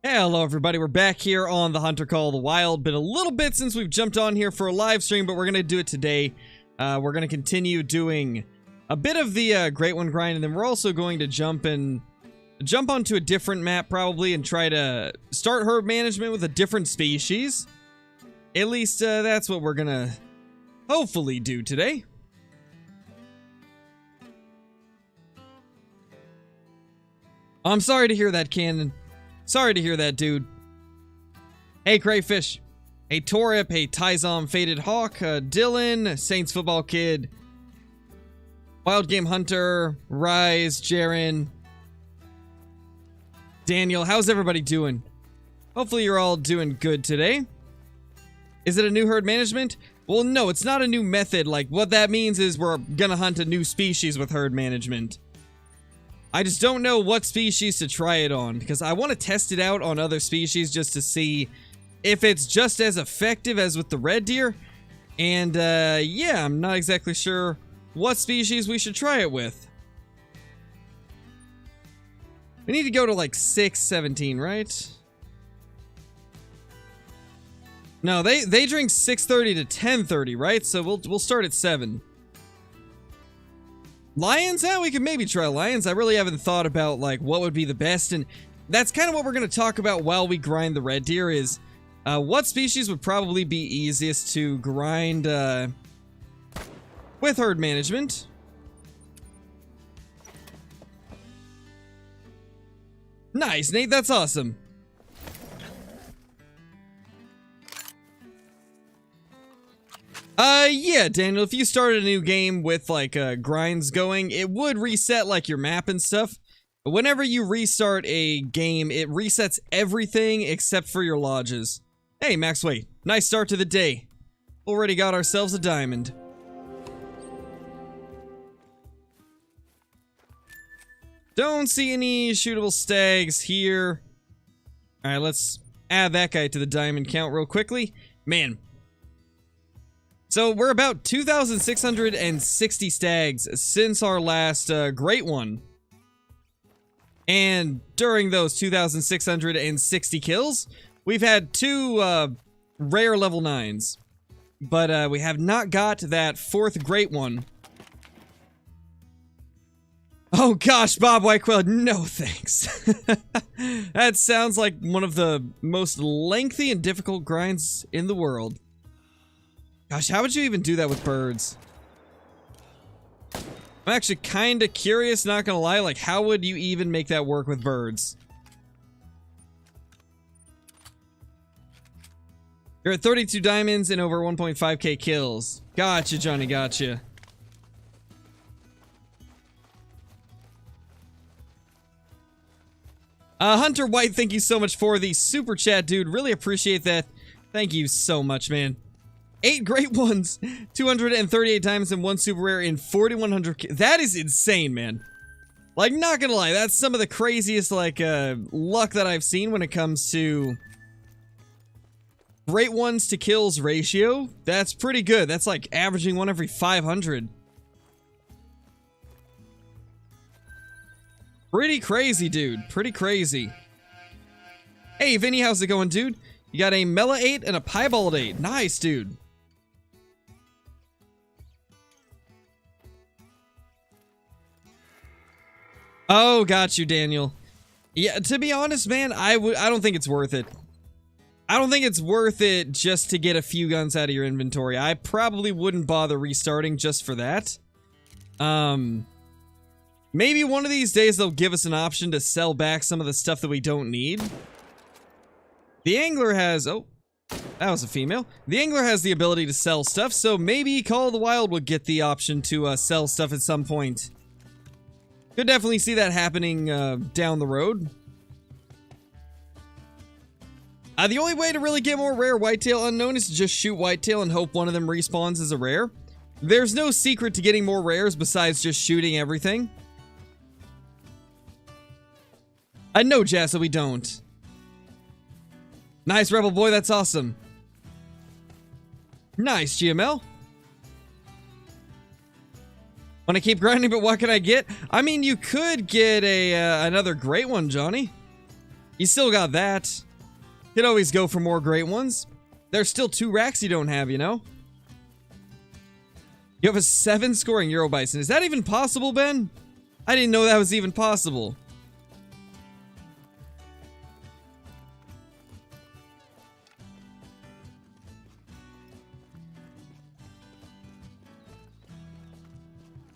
Hello everybody, we're back here on the Hunter Call of the Wild. Been a little bit since we've jumped on here for a live stream, but we're going to do it today. We're going to continue doing a bit of the Great One grind, and then we're also going to jump onto a different map probably and try to start herd management with a different species. At least that's what we're going to hopefully do today. I'm sorry to hear that, Cannon. Sorry to hear that, dude. Hey, Crayfish. Hey, Torip. Hey, Tyzom, Faded Hawk. Dylan. Saints Football Kid. Wild Game Hunter. Rise. Jaren. Daniel. How's everybody doing? Hopefully you're all doing good today. Is it a new herd management? Well, no, it's not a new method. Like, what that means is we're gonna hunt a new species with herd management. I just don't know what species to try it on, because I want to test it out on other species just to see if it's just as effective as with the red deer. And, yeah, I'm not exactly sure what species we should try it with. We need to go to, like, 6:17, right? No, they drink 6:30 to 10:30, right? So we'll start at 7. Lions? Yeah, we could maybe try lions. I really haven't thought about, like, what would be the best, and that's kind of what we're going to talk about while we grind the red deer is, what species would probably be easiest to grind, with herd management. Nice, Nate, that's awesome. Yeah, Daniel, if you started a new game with, like, grinds going, it would reset, like, your map and stuff. But whenever you restart a game, it resets everything except for your lodges. Hey, Maxway, nice start to the day. Already got ourselves a diamond. Don't see any shootable stags here. Alright, let's add that guy to the diamond count real quickly. Man. So we're about 2,660 stags since our last great one. And during those 2,660 kills, we've had 2 rare level 9s. But we have not got that 4th great one. Oh gosh, Bob Whitequail, no thanks. That sounds like one of the most lengthy and difficult grinds in the world. Gosh, how would you even do that with birds? I'm actually kind of curious, not gonna lie, like, how would you even make that work with birds? You're at 32 diamonds and over 1.5k kills. Gotcha, Johnny, gotcha. Hunter White, thank you so much for the super chat, dude. Really appreciate that. Thank you so much, man. 8 great ones, 238 diamonds and 1 super rare in 4,100. That is insane, man. Like, not gonna lie, that's some of the craziest, like, luck that I've seen when it comes to great ones to kills ratio. That's pretty good. That's like averaging 1 every 500. Pretty crazy, dude. Pretty crazy. Hey, Vinny, how's it going, dude? You got a Mela 8 and a Piebald 8. Nice, dude. Oh, got you, Daniel. Yeah, to be honest, man, I don't think it's worth it. I don't think it's worth it just to get a few guns out of your inventory. I probably wouldn't bother restarting just for that. Maybe one of these days they'll give us an option to sell back some of the stuff that we don't need. The angler has... Oh, that was a female. The angler has the ability to sell stuff, so maybe Call of the Wild would get the option to sell stuff at some point. Could definitely see that happening down the road. The only way to really get more rare whitetail unknown is to just shoot whitetail and hope one of them respawns as a rare. There's no secret to getting more rares besides just shooting everything. No, Jassa, we don't. Nice, Rebel Boy, that's awesome. Nice, GML. Want to keep grinding, but what can I get? I mean, you could get a another great one, Johnny. You still got that. Could always go for more great ones. There's still 2 racks you don't have, you know? You have a 7 scoring Euro Bison. Is that even possible, Ben? I didn't know that was even possible.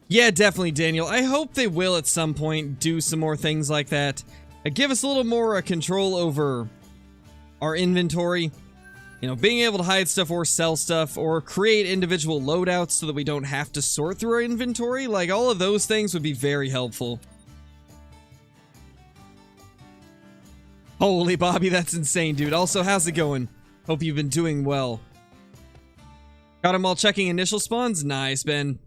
Yeah, definitely, Daniel. I hope they will at some point do some more things like that. Give us a little more control over our inventory. You know, being able to hide stuff or sell stuff or create individual loadouts so that we don't have to sort through our inventory. Like, all of those things would be very helpful. Holy Bobby, that's insane, dude. Also, how's it going? Hope you've been doing well. Got them all checking initial spawns? Nice, Ben.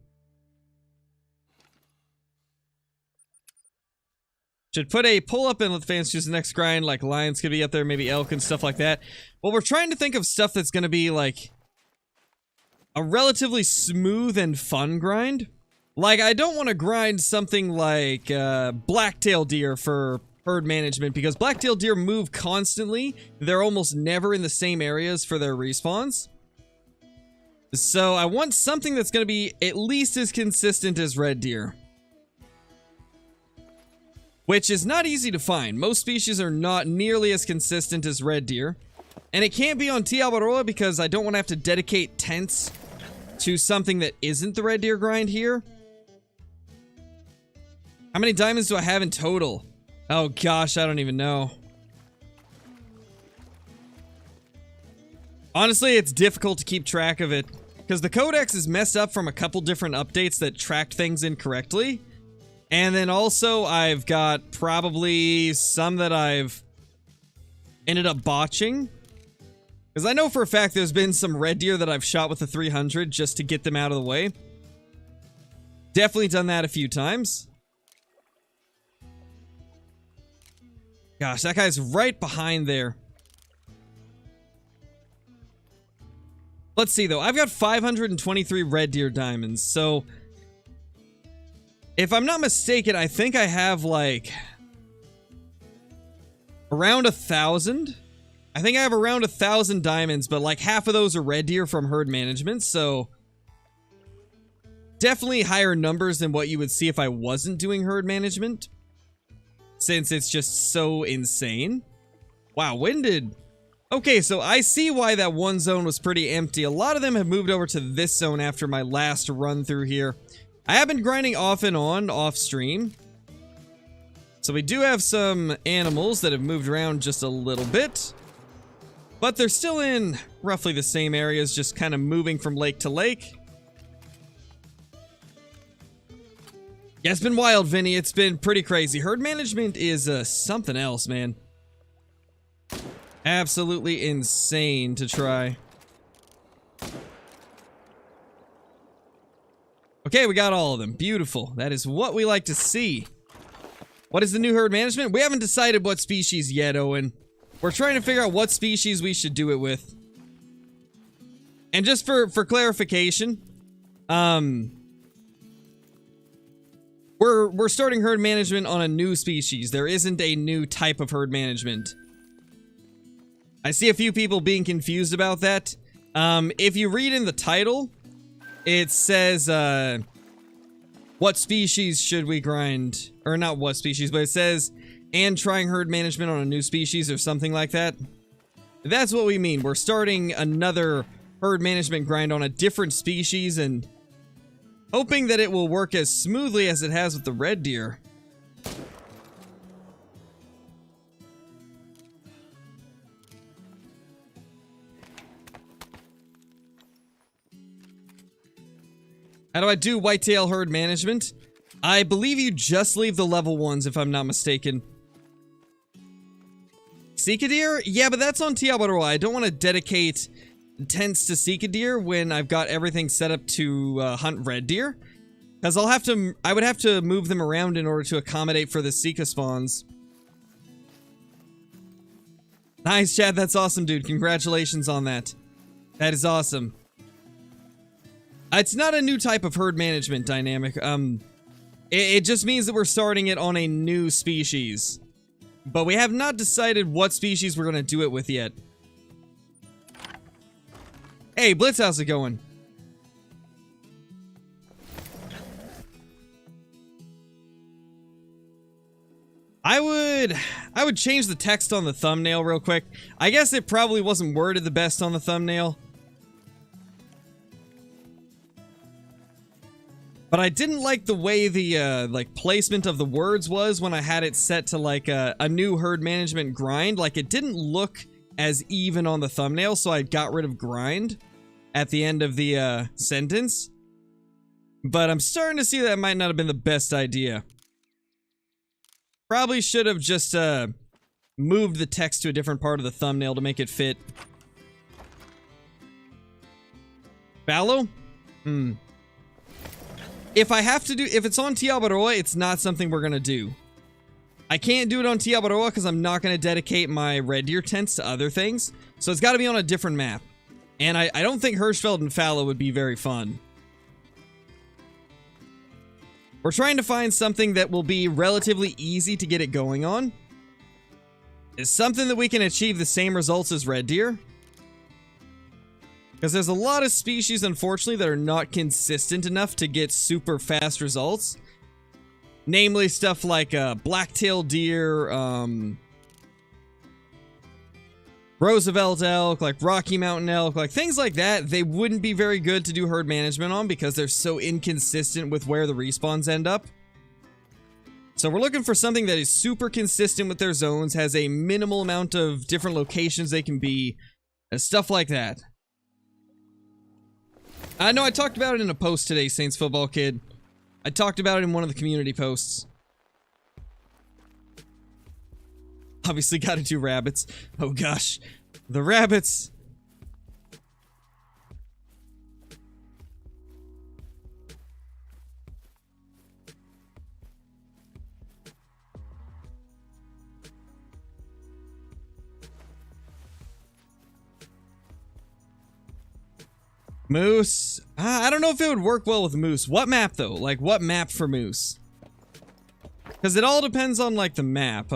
Should put a pull-up in with fans choose the next grind, like lions could be up there, maybe elk and stuff like that. Well, we're trying to think of stuff that's going to be, like, a relatively smooth and fun grind. Like, I don't want to grind something like blacktail deer for herd management, because blacktail deer move constantly. They're almost never in the same areas for their respawns. So I want something that's going to be at least as consistent as red deer. Which is not easy to find. Most species are not nearly as consistent as red deer. And it can't be on T. Alberola because I don't want to have to dedicate tents to something that isn't the red deer grind here. How many diamonds do I have in total? Oh gosh, I don't even know. Honestly, it's difficult to keep track of it because the codex is messed up from a couple different updates that tracked things incorrectly. And then also, I've got probably some that I've ended up botching. Because I know for a fact there's been some red deer that I've shot with the 300 just to get them out of the way. Definitely done that a few times. Gosh, that guy's right behind there. Let's see, though. I've got 523 red deer diamonds, so if I'm not mistaken, I think I have, like, around 1,000. I think I have around 1,000 diamonds, but, like, half of those are red deer from herd management, so definitely higher numbers than what you would see if I wasn't doing herd management, since it's just so insane. Wow, when did... Okay, so I see why that one zone was pretty empty. A lot of them have moved over to this zone after my last run through here. I have been grinding off and on, off stream. So we do have some animals that have moved around just a little bit. But they're still in roughly the same areas, just kind of moving from lake to lake. Yeah, it's been wild, Vinny. It's been pretty crazy. Herd management is something else, man. Absolutely insane to try. Okay, we got all of them. Beautiful. That is what we like to see. What is the new herd management? We haven't decided what species yet, Owen. We're trying to figure out what species we should do it with. And just for clarification, we're starting herd management on a new species. There isn't a new type of herd management. I see a few people being confused about that. If you read in the title, it says, what species should we grind? Or not what species, but it says, and trying herd management on a new species or something like that. That's what we mean. We're starting another herd management grind on a different species and hoping that it will work as smoothly as it has with the red deer. How do I do whitetail herd management? I believe you just leave the level 1s, if I'm not mistaken. Sika deer? Yeah, but that's on T. Alberola. I don't want to dedicate tents to Sika deer when I've got everything set up to hunt red deer. Because I would have to move them around in order to accommodate for the Sika spawns. Nice, Chad. That's awesome, dude. Congratulations on that. That is awesome. It's not a new type of herd management dynamic. It just means that we're starting it on a new species. but we have not decided what species we're going to do it with yet. Hey, Blitz, how's it going? I would change the text on the thumbnail real quick. I guess it probably wasn't worded the best on the thumbnail. But I didn't like the way the like placement of the words was when I had it set to like a new herd management grind. Like it didn't look as even on the thumbnail, so I got rid of grind at the end of the sentence. But I'm starting to see that might not have been the best idea. Probably should have just moved the text to a different part of the thumbnail to make it fit. Fallow? If I have to do, if it's on Tiabaroa, it's not something we're gonna do. I can't do it on Tiabaroa because I'm not gonna dedicate my Red Deer tents to other things. So it's gotta be on a different map. And I don't think Hirschfeld and Fallow would be very fun. We're trying to find something that will be relatively easy to get it going on. It's something that we can achieve the same results as Red Deer. Because there's a lot of species, unfortunately, that are not consistent enough to get super fast results. Namely, stuff like black-tailed deer, Roosevelt elk, like Rocky Mountain elk, like things like that. They wouldn't be very good to do herd management on because they're so inconsistent with where the respawns end up. So we're looking for something that is super consistent with their zones, has a minimal amount of different locations they can be, and stuff like that. I know I talked about it in a post today, Saints Football Kid. I talked about it in one of the community posts. Obviously gotta do rabbits. Oh gosh. The rabbits. Moose. I don't know if it would work well with moose. What map though? Like what map for moose? Because it all depends on like the map.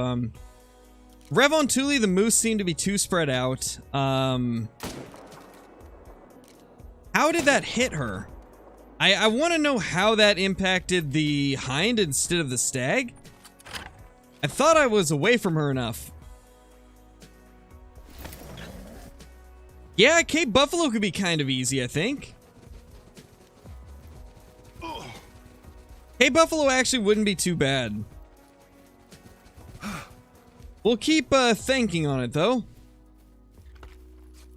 Revontuli, the moose seem to be too spread out. How did that hit her? I want to know how that impacted the hind instead of the stag. I thought I was away from her enough. Yeah, Cape Buffalo could be kind of easy, I think. Cape Buffalo actually wouldn't be too bad. We'll keep thinking on it, though.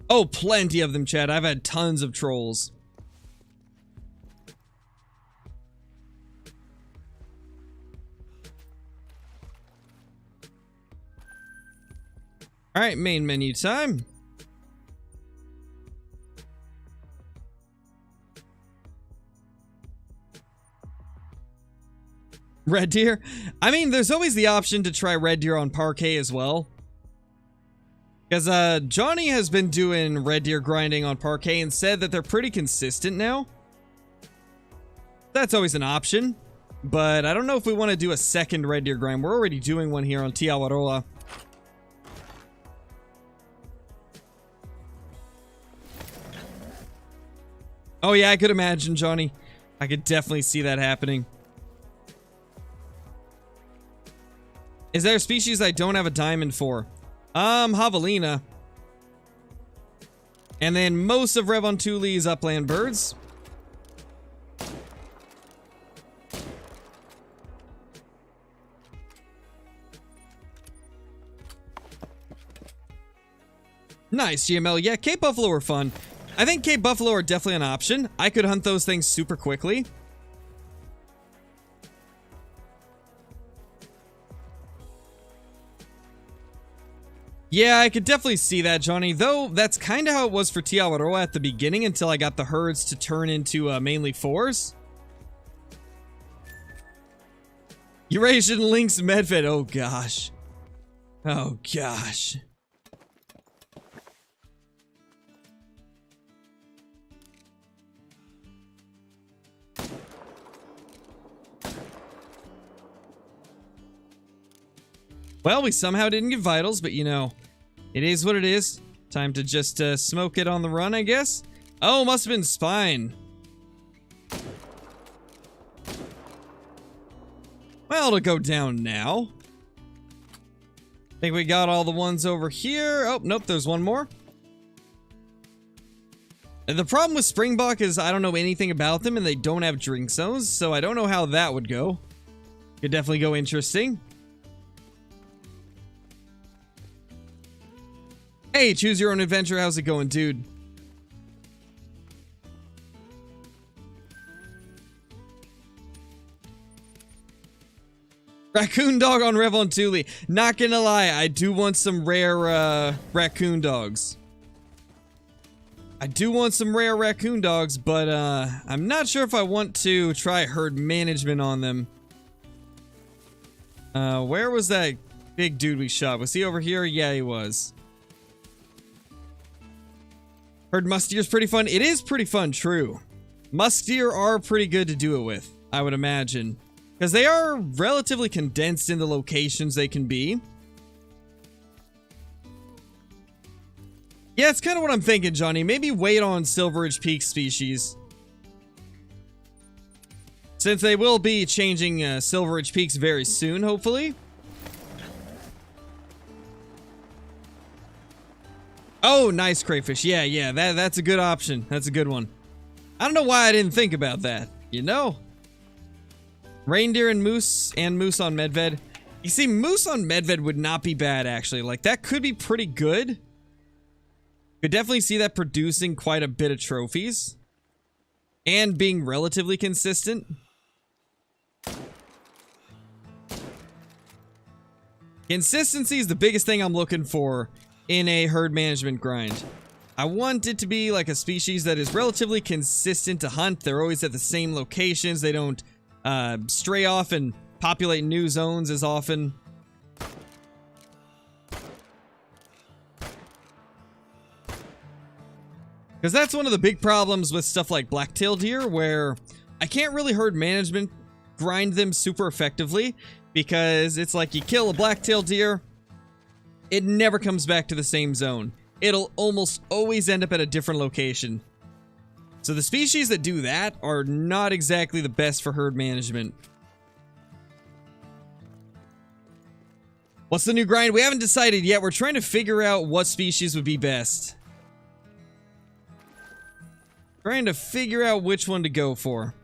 Oh, plenty of them, Chad. I've had tons of trolls. Alright, main menu time. Red Deer? I mean, there's always the option to try Red Deer on Parquet as well. Because Johnny has been doing Red Deer grinding on Parquet and said that they're pretty consistent now. That's always an option. But I don't know if we want to do a second Red Deer grind. We're already doing one here on Tiawaroa. Oh yeah, I could imagine, Johnny. I could definitely see that happening. Is there a species I don't have a diamond for? Javelina. And then most of Revontuli's upland birds. Nice, GML. Yeah, Cape Buffalo are fun. I think Cape Buffalo are definitely an option. I could hunt those things super quickly. Yeah, I could definitely see that, Johnny. Though, that's kind of how it was for Tiawaroa at the beginning until I got the herds to turn into mainly fours. Eurasian Lynx Medved. Oh, gosh. Oh, gosh. Well, we somehow didn't get vitals, but you know, it is what it is. Time to just smoke it on the run, I guess. Oh, must have been spine. Well, it'll go down now. Think we got all the ones over here. Oh, nope, there's one more. And the problem with Springbok is I don't know anything about them and they don't have drink zones, so I don't know how that would go. Could definitely go interesting. Hey, choose your own adventure. How's it going, dude? Raccoon dog on Revontuli. Not gonna lie, I do want some rare raccoon dogs. I do want some rare raccoon dogs, but I'm not sure if I want to try herd management on them. Where was that big dude we shot? Was he over here? Yeah, he was. Heard musk deer's pretty fun. It is pretty fun, true. Musk deer are pretty good to do it with, I would imagine. Because they are relatively condensed in the locations they can be. Yeah, it's kind of what I'm thinking, Johnny. Maybe wait on Silver Ridge Peak species. Since they will be changing Silver Ridge Peaks very soon, hopefully. Oh, nice crayfish. Yeah, that's a good option. That's a good one. I don't know why I didn't think about that, you know? Reindeer and moose on Medved. You see, moose on Medved would not be bad, actually. Like, that could be pretty good. Could definitely see that producing quite a bit of trophies. And being relatively consistent. Consistency is the biggest thing I'm looking for in a herd management grind. I want it to be like a species that is relatively consistent to hunt. They're always at the same locations. They don't stray off and populate new zones as often. Because that's one of the big problems with stuff like black-tailed deer, where I can't really herd management grind them super effectively, because it's like you kill a black-tailed deer, it never comes back to the same zone. It'll almost always end up at a different location. So the species that do that are not exactly the best for herd management. What's the new grind? We haven't decided yet. We're trying to figure out what species would be best. Trying to figure out which one to go for.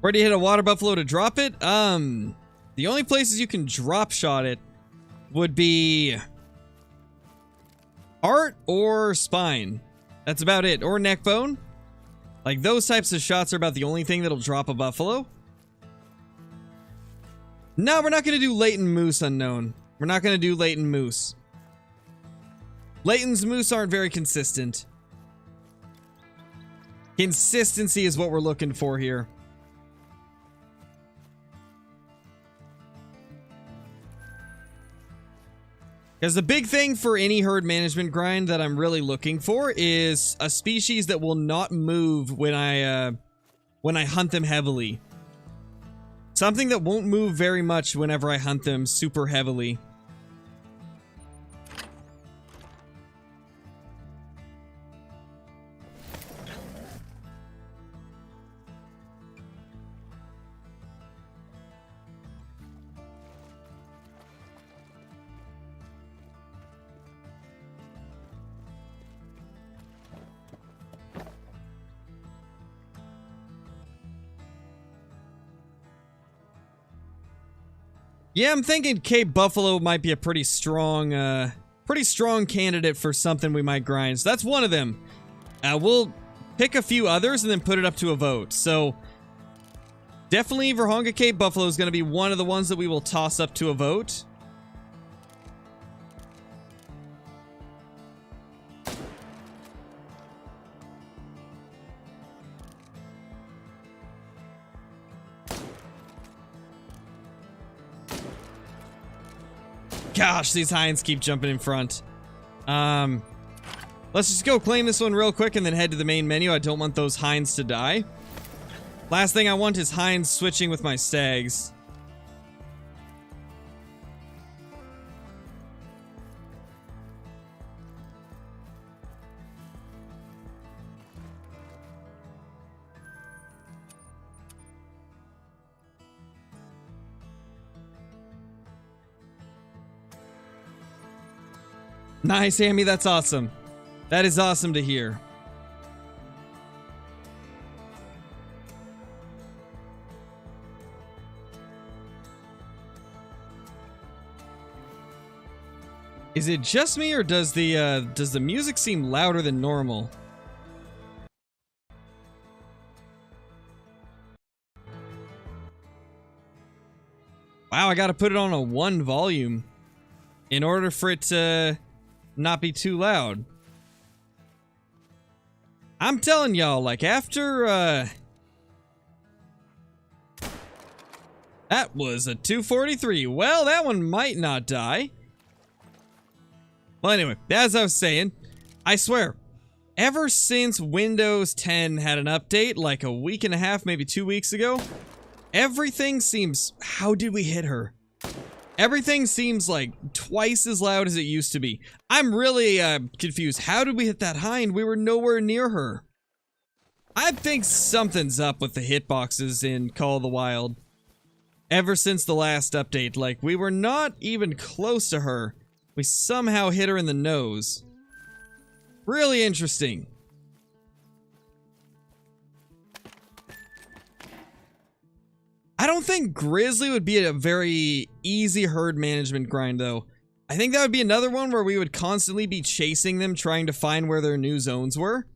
Where do you hit a water buffalo to drop it? The only places you can drop shot it would be heart or spine. That's about it. Or neck bone. Like, those types of shots are about the only thing that'll drop a buffalo. No, we're not going to do Leighton Moose unknown. We're not going to do Leighton Moose. Leighton's moose aren't very consistent. Consistency is what we're looking for here. Because the big thing for any herd management grind that I'm really looking for is a species that will not move when I hunt them heavily. Something that won't move very much whenever I hunt them super heavily. Yeah, I'm thinking Cape Buffalo might be a pretty strong candidate for something we might grind. So that's one of them. We'll pick a few others and then put it up to a vote. So definitely Virhonga Cape Buffalo is going to be one of the ones that we will toss up to a vote. Gosh, these hinds keep jumping in front. Let's just go claim this one real quick and then head to the main menu. I don't want those hinds to die. Last thing I want is hinds switching with my stags. Nice, Amy, that's awesome. That is awesome to hear. Is it just me, or does the music seem louder than normal? Wow, I gotta put it on a 1 volume in order for it to not be too loud. I'm telling y'all, like, after, that was a 243. Well, that one might not die. Well, anyway, as I was saying, I swear, ever since Windows 10 had an update, like a week and a half, maybe 2 weeks ago, everything seems... How did we hit her? Everything seems like twice as loud as it used to be. I'm really confused. How did we hit that hind? We were nowhere near her. I think something's up with the hitboxes in Call of the Wild. Ever since the last update, like, we were not even close to her. We somehow hit her in the nose. Really interesting. I don't think Grizzly would be a very easy herd management grind, though. I think that would be another one where we would constantly be chasing them, trying to find where their new zones were.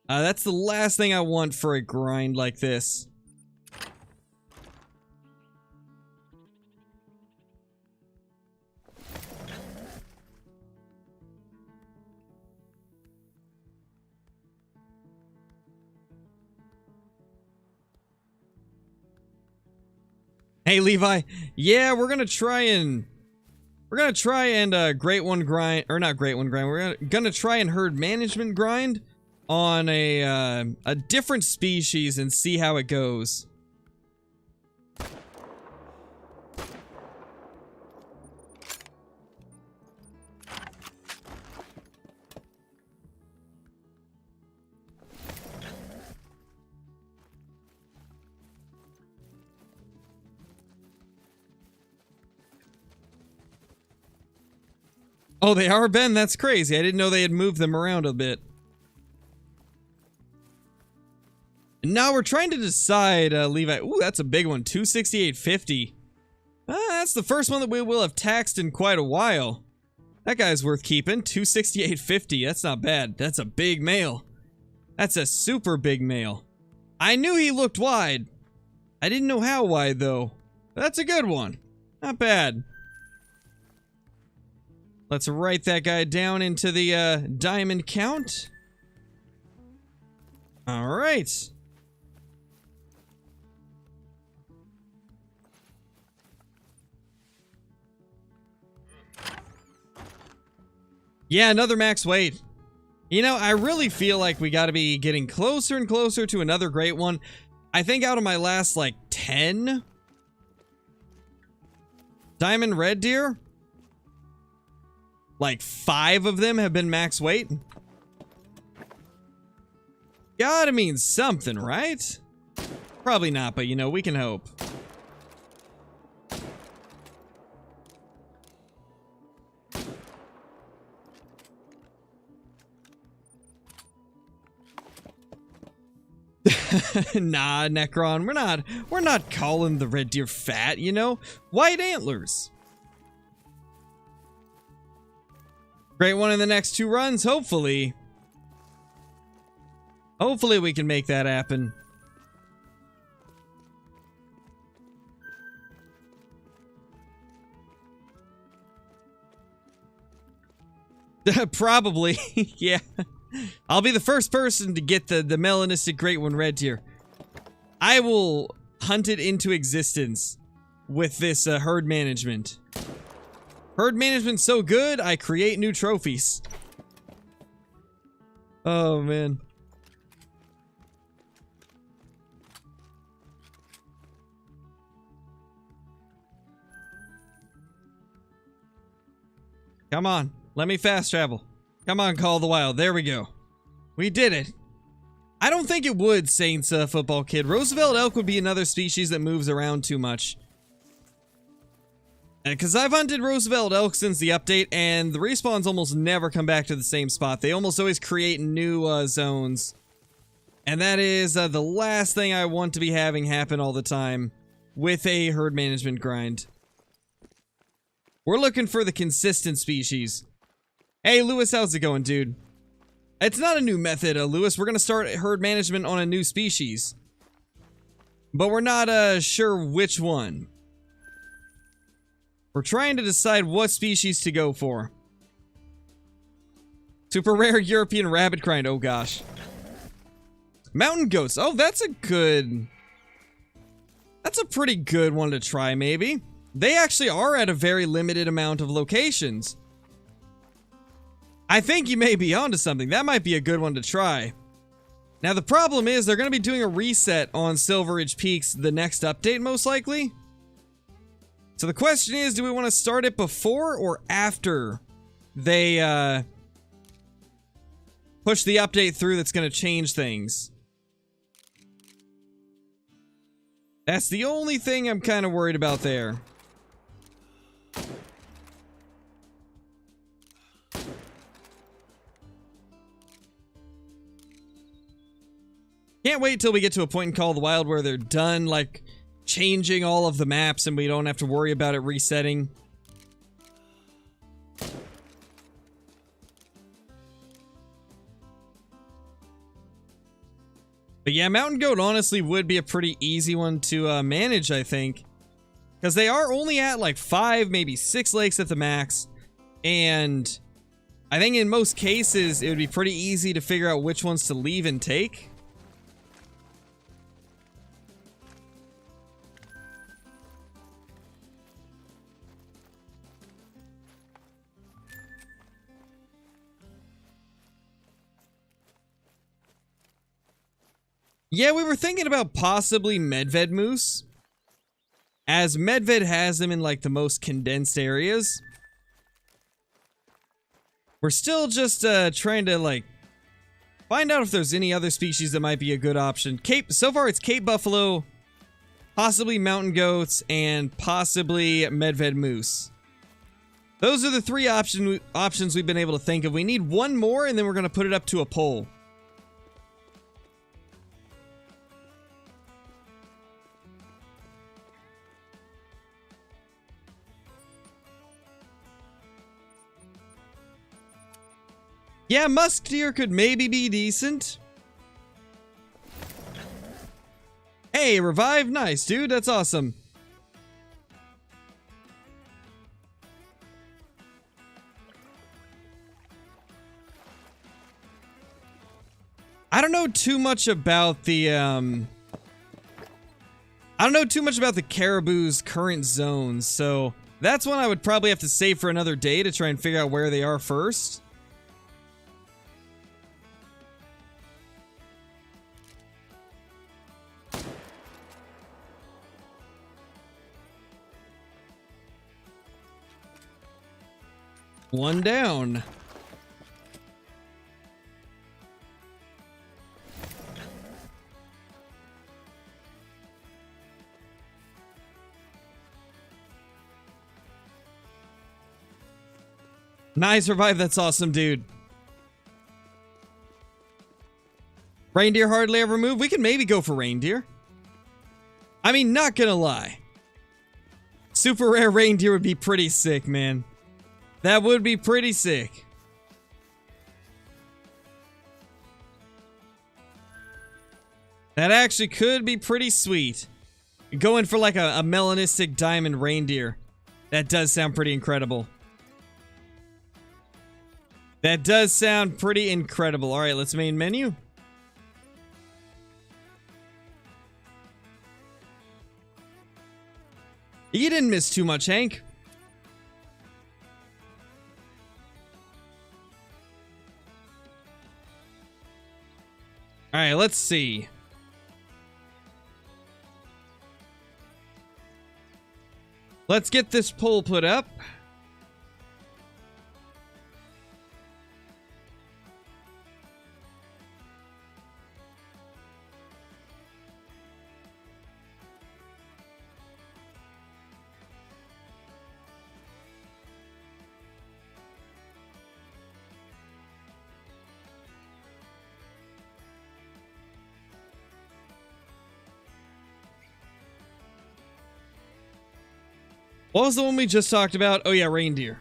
That's the last thing I want for a grind like this. Hey, Levi. Yeah, we're gonna try and Great One grind, or not Great One grind. We're gonna try and herd management grind on a different species and see how it goes. Oh, they are, Ben? That's crazy. I didn't know they had moved them around a bit. And now we're trying to decide, Levi. Ooh, that's a big one. 268.50. That's the first one that we will have taxed in quite a while. That guy's worth keeping. 268.50. That's not bad. That's a big male. That's a super big male. I knew he looked wide. I didn't know how wide, though. That's a good one. Not bad. Let's write that guy down into the diamond count. All right. Yeah, another max weight. You know, I really feel like we got to be getting closer and closer to another great one. I think out of my last, like, 10 diamond red deer, like 5 of them have been max weight. Gotta mean something, right? Probably not, but you know, we can hope. Nah, Necron, we're not calling the red deer fat, you know? White antlers. Great one in the next 2 runs, hopefully. Hopefully we can make that happen. Probably, yeah. I'll be the first person to get the melanistic great one red deer. I will hunt it into existence with this herd management. Herd management's so good, I create new trophies. Oh, man. Come on. Let me fast travel. Come on, Call of the Wild. There we go. We did it. I don't think it would, Saints football kid. Roosevelt elk would be another species that moves around too much. Because I've hunted Roosevelt elk since the update, and the respawns almost never come back to the same spot. They almost always create new zones. And that is the last thing I want to be having happen all the time with a herd management grind. We're looking for the consistent species. Hey, Lewis, how's it going, dude? It's not a new method, Lewis. We're going to start herd management on a new species. But we're not sure which one. We're trying to decide what species to go for. Super rare European rabbit grind. Oh, gosh. Mountain goats. Oh, that's a good... That's a pretty good one to try, maybe. They actually are at a very limited amount of locations. I think you may be onto something. That might be a good one to try. Now, the problem is they're going to be doing a reset on Silver Ridge Peaks the next update, most likely. So the question is, do we want to start it before or after they push the update through that's going to change things? That's the only thing I'm kind of worried about there. Can't wait till we get to a point in Call of the Wild where they're done, like, changing all of the maps and we don't have to worry about it resetting. But yeah, Mountain Goat honestly would be a pretty easy one to manage, I think. Because they are only at like 5, maybe 6 lakes at the max. And I think in most cases, it would be pretty easy to figure out which ones to leave and take. Yeah, we were thinking about possibly Medved moose, as Medved has them in like the most condensed areas. We're still just trying to like find out if there's any other species that might be a good option. So far it's Cape Buffalo, possibly mountain goats, and possibly Medved moose. Those are the 3 options we've been able to think of. We need one more and then we're going to put it up to a poll. Yeah, musk deer could maybe be decent. Hey, revive. Nice, dude. That's awesome. I don't know too much about the, caribou's current zones, so that's one I would probably have to save for another day to try and figure out where they are first. One down. Nice revive. That's awesome, dude. Reindeer hardly ever move. We can maybe go for reindeer. I mean, not gonna lie. Super rare reindeer would be pretty sick, man. That would be pretty sick. That actually could be pretty sweet. Going for like a melanistic diamond reindeer. That does sound pretty incredible. That does sound pretty incredible. Alright, let's main menu. You didn't miss too much, Hank. Okay, let's see. Let's get this poll put up. What was the one we just talked about? Oh yeah, reindeer.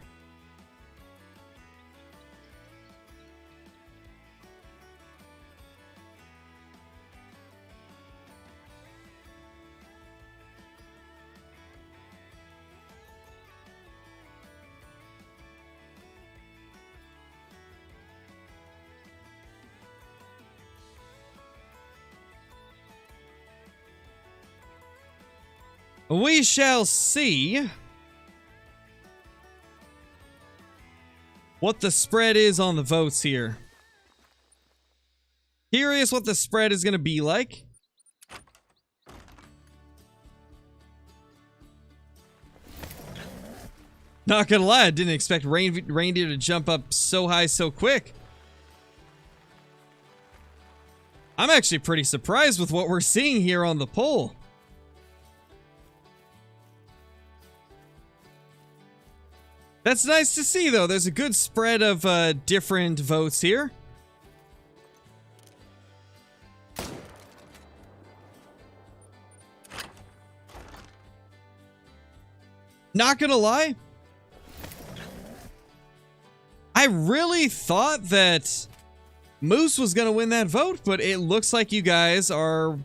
We shall see what the spread is on the votes here. Curious what the spread is going to be like. Not gonna lie, I didn't expect reindeer to jump up so high so quick. I'm actually pretty surprised with what we're seeing here on the poll. That's nice to see, though. There's a good spread of different votes here. Not gonna lie, I really thought that Moose was gonna win that vote, but it looks like you guys are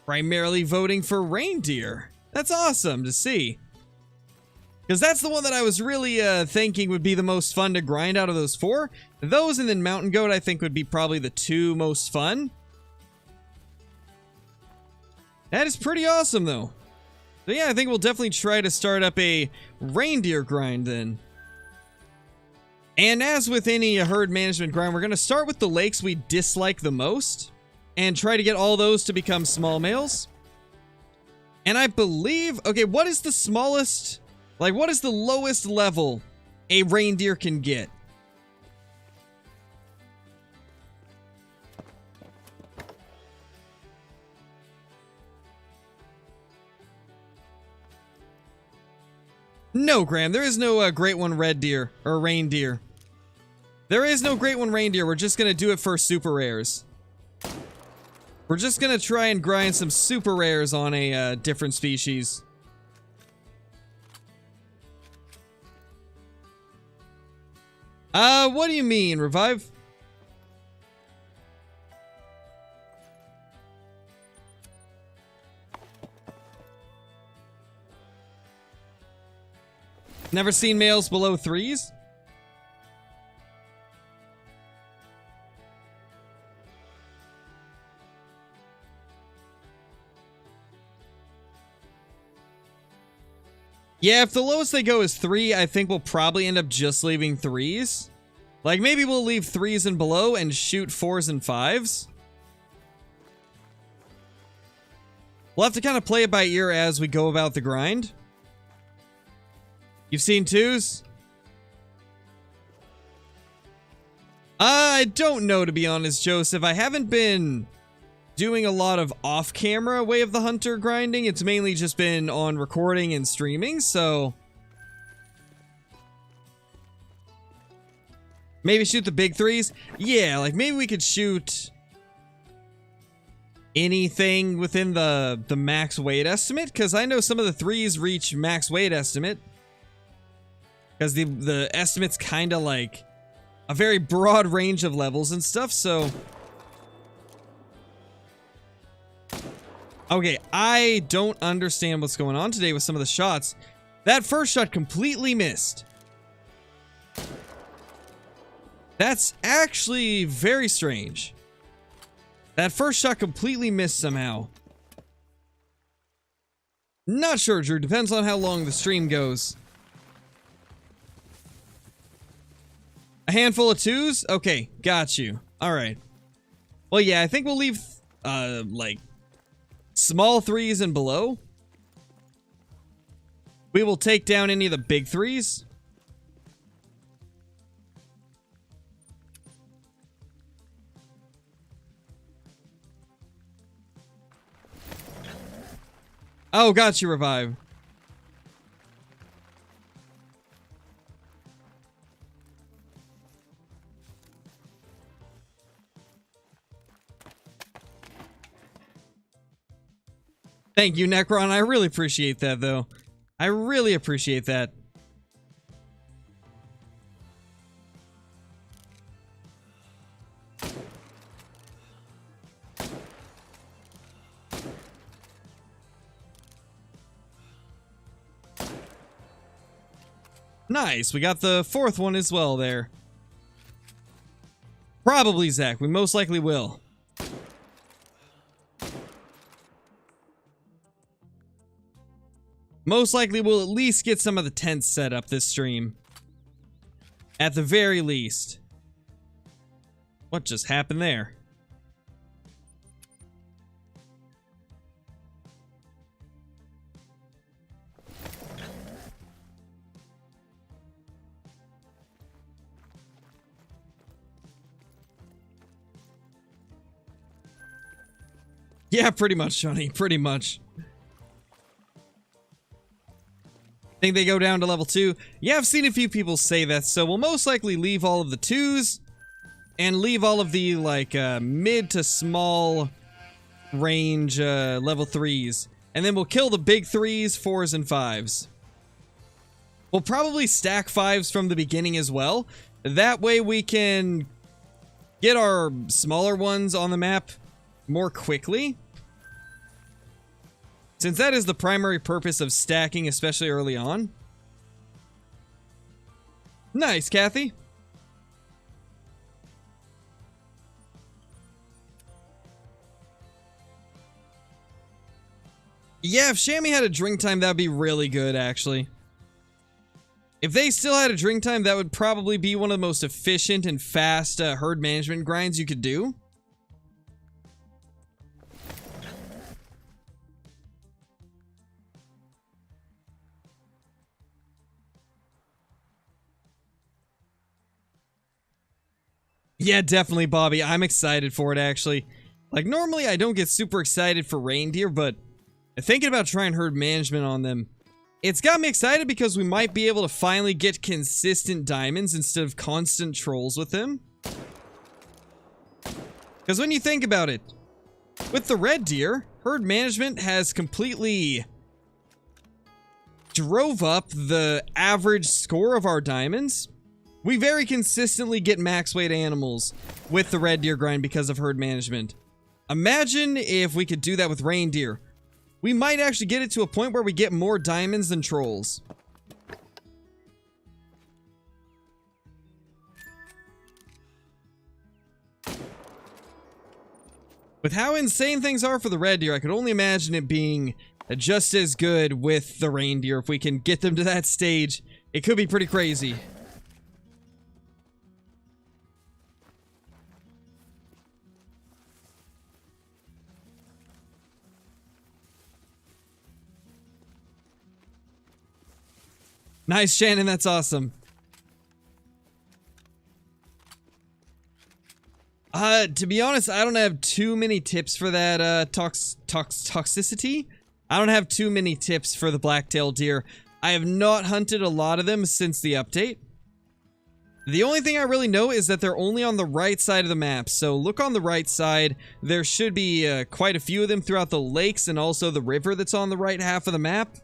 primarily voting for reindeer. That's awesome to see. Because that's the one that I was really thinking would be the most fun to grind out of those four. Those and then Mountain Goat I think would be probably the two most fun. That is pretty awesome though. So yeah, I think we'll definitely try to start up a reindeer grind then. And as with any herd management grind, we're going to start with the lakes we dislike the most. And try to get all those to become small males. And I believe... Okay, what is the smallest... Like, what is the lowest level a reindeer can get? No, Graham, there is no Great One Red Deer, or Reindeer. There is no Great One Reindeer, we're just gonna do it for super rares. We're just gonna try and grind some super rares on a different species. What do you mean, Revive? Never seen males below 3s? Yeah, if the lowest they go is 3, I think we'll probably end up just leaving 3s. Like, maybe we'll leave 3s and below and shoot 4s and 5s. We'll have to kind of play it by ear as we go about the grind. You've seen 2s? I don't know, to be honest, Joseph. I haven't been doing a lot of off-camera Way of the Hunter grinding. It's mainly just been on recording and streaming, so... Maybe shoot the big 3s? Yeah, like maybe we could shoot anything within the max weight estimate, because I know some of the 3s reach max weight estimate. Because the estimate's kind of like a very broad range of levels and stuff, so... Okay, I don't understand what's going on today with some of the shots. That first shot completely missed. That's actually very strange. That first shot completely missed somehow. Not sure, Drew. Depends on how long the stream goes. A handful of 2s? Okay, got you. Alright. Well, yeah, I think we'll leave, like, small 3s and below. We will take down any of the big 3s. Oh, got you, Revive. Thank you, Necron. I really appreciate that, though. I really appreciate that. Nice. We got the 4th one as well there. Probably, Zach. We most likely will. Most likely we'll at least get some of the tents set up this stream. At the very least. What just happened there? Yeah, pretty much, Johnny. Pretty much. Think they go down to level 2? Yeah, I've seen a few people say that, so we'll most likely leave all of the 2s and leave all of the, like, mid to small range level 3s. And then we'll kill the big 3s, 4s, and 5s. We'll probably stack 5s from the beginning as well. That way we can get our smaller ones on the map more quickly. Since that is the primary purpose of stacking, especially early on. Nice, Kathy. Yeah, if Shammy had a drink time, that'd be really good, actually. If they still had a drink time, that would probably be one of the most efficient and fast herd management grinds you could do. Yeah, definitely, Bobby. I'm excited for it, actually. Like, normally I don't get super excited for reindeer, but thinking about trying herd management on them, it's got me excited because we might be able to finally get consistent diamonds instead of constant trolls with them. Because when you think about it, with the red deer, herd management has completely drove up the average score of our diamonds. We very consistently get max weight animals with the red deer grind because of herd management. Imagine if we could do that with reindeer. We might actually get it to a point where we get more diamonds than trolls. With how insane things are for the red deer, I could only imagine it being just as good with the reindeer. If we can get them to that stage, it could be pretty crazy. Nice, Shannon, that's awesome. To be honest, I don't have too many tips for that, toxicity. I don't have too many tips for the black-tailed deer. I have not hunted a lot of them since the update. The only thing I really know is that they're only on the right side of the map, so look on the right side. There should be quite a few of them throughout the lakes and also the river that's on the right half of the map.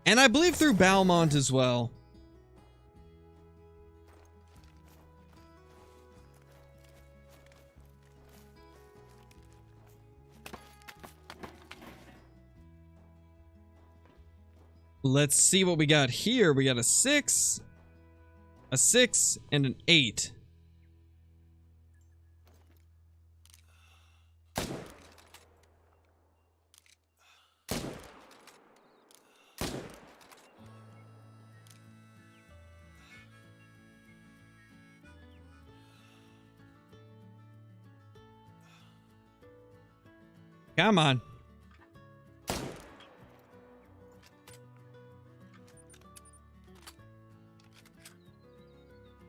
And I believe through Balmont as well. Let's see what we got here. We got a 6, and an 8. Come on.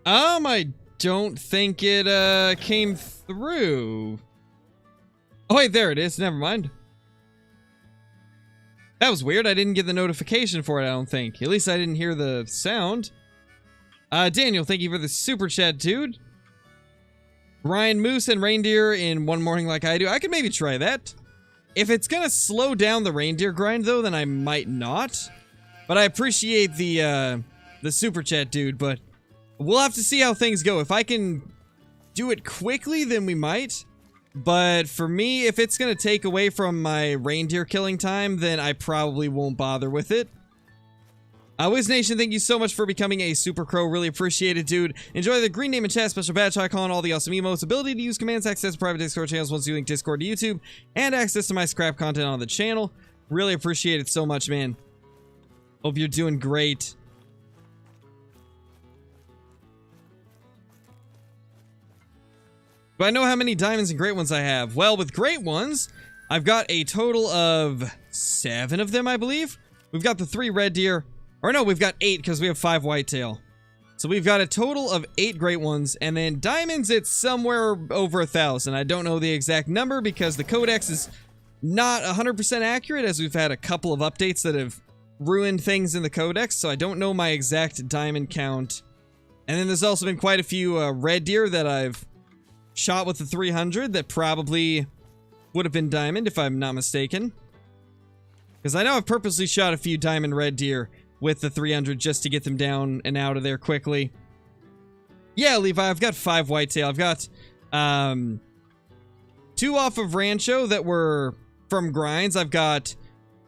I don't think it came through. Oh wait, there it is. Never mind. That was weird. I didn't get the notification for it, I don't think. At least I didn't hear the sound. Daniel, thank you for the super chat, dude. Ryan, Moose, and Reindeer in one morning like I do. I could maybe try that. If it's gonna slow down the Reindeer grind, though, then I might not. But I appreciate the super chat, dude, but we'll have to see how things go. If I can do it quickly, then we might. But for me, if it's going to take away from my reindeer killing time, then I probably won't bother with it. Wiz Nation, thank you so much for becoming a Super Crow. Really appreciate it, dude. Enjoy the green name and chat, special badge icon, all the awesome emotes, ability to use commands, access to private Discord channels once you link Discord to YouTube, and access to my scrap content on the channel. Really appreciate it so much, man. Hope you're doing great. Do I know how many diamonds and great ones I have? Well, with great ones, I've got a total of 7 of them, I believe. We've got the 3 red deer. Or no, we've got 8 because we have 5 whitetail. So we've got a total of 8 great ones. And then diamonds, it's somewhere over 1,000. I don't know the exact number because the codex is not 100% accurate, as we've had a couple of updates that have ruined things in the codex. So I don't know my exact diamond count. And then there's also been quite a few red deer that I've shot with the 300 that probably would have been diamond if I'm not mistaken. Because I know I've purposely shot a few diamond red deer with the 300 just to get them down and out of there quickly. Yeah, Levi, I've got 5 whitetail. I've got 2 off of Rancho that were from grinds. I've got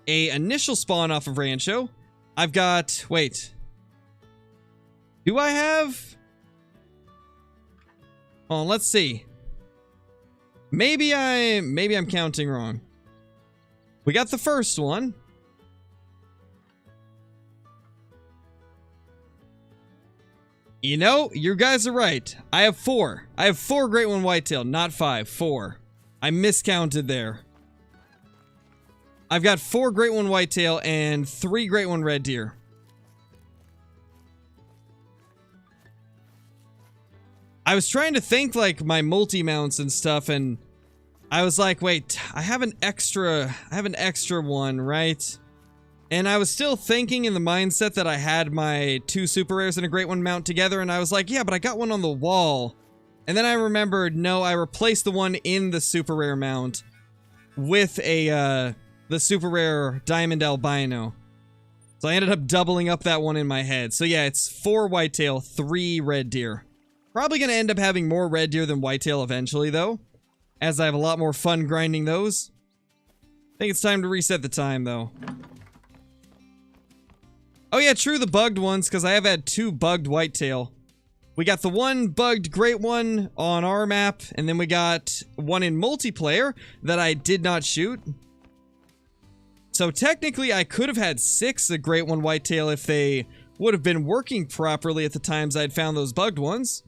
a initial spawn off of Rancho. I've got, wait. Do I have? Oh, let's see. Maybe I'm counting wrong. We got the first one. You know, you guys are right. I have 4. I have 4 great one whitetail, not 5. 4. I miscounted there. I've got 4 great one whitetail and 3 great one red deer. I was trying to think like my multi-mounts and stuff, and I was like, wait, I have an extra one, right? And I was still thinking in the mindset that I had my 2 super rares and a great one mount together, and I was like, yeah, but I got one on the wall. And then I remembered, no, I replaced the one in the super rare mount with the super rare diamond albino. So I ended up doubling up that one in my head. So yeah, it's 4 whitetail, 3 red deer. Probably going to end up having more red deer than whitetail eventually, though, as I have a lot more fun grinding those. I think it's time to reset the time, though. Oh yeah, true, the bugged ones, because I have had 2 bugged whitetail. We got the 1 bugged great one on our map, and then we got one in multiplayer that I did not shoot. So technically, I could have had 6 a great one whitetail if they would have been working properly at the times I'd found those bugged ones.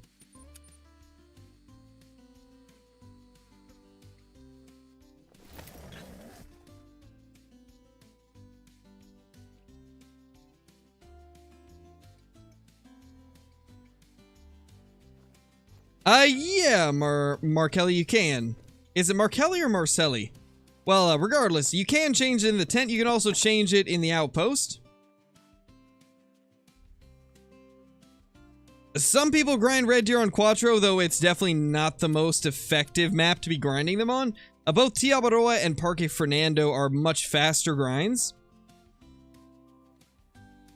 Yeah, Markelli, you can. Is it Markelli or Marcelli? Well, regardless, you can change it in the tent. You can also change it in the outpost. Some people grind red deer on Quattro, though it's definitely not the most effective map to be grinding them on. Both Tiabaroa and Parque Fernando are much faster grinds.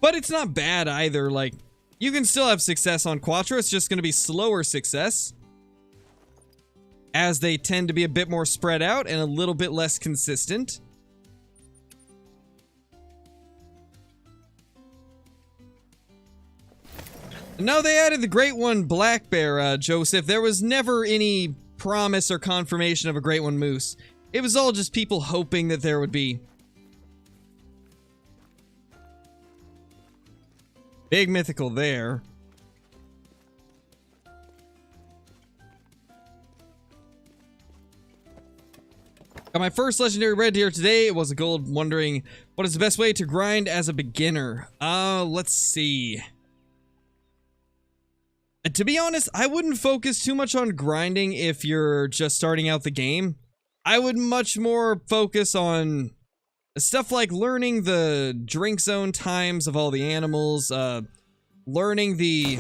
But it's not bad either, like, you can still have success on Quattro, it's just going to be slower success, as they tend to be a bit more spread out and a little bit less consistent. No, they added the Great One Black Bear, Joseph. There was never any promise or confirmation of a Great One Moose. It was all just people hoping that there would be. Big mythical there. Got my first legendary red deer today. It was a gold, wondering what is the best way to grind as a beginner. Let's see. To be honest, I wouldn't focus too much on grinding if you're just starting out the game. I would much more focus on stuff like learning the drink zone times of all the animals, learning the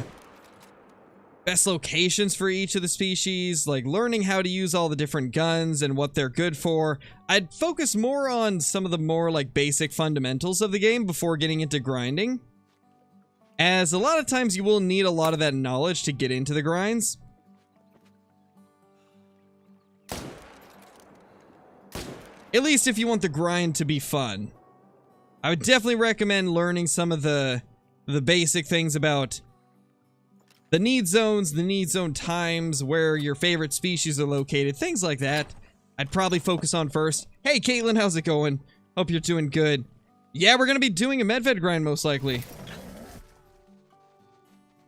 best locations for each of the species, like learning how to use all the different guns and what they're good for. I'd focus more on some of the more like basic fundamentals of the game before getting into grinding, as a lot of times you will need a lot of that knowledge to get into the grinds. At least if you want the grind to be fun. I would definitely recommend learning some of the basic things about the need zones, the need zone times, where your favorite species are located, things like that. I'd probably focus on first. Hey, Caitlin, how's it going? Hope you're doing good. Yeah, we're gonna be doing a medved grind, most likely.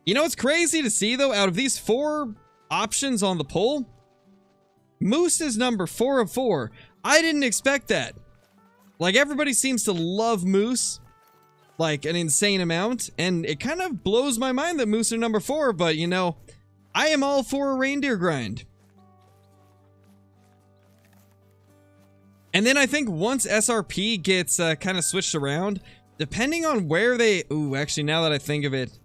You know what's crazy to see, though? Out of these 4 options on the poll, moose is number 4 of 4. I didn't expect that. Like, everybody seems to love moose like an insane amount, and it kind of blows my mind that moose are number 4, but you know, I am all for a reindeer grind. And then I think once SRP gets kind of switched around, depending on where they... Ooh, actually, now that I think of it,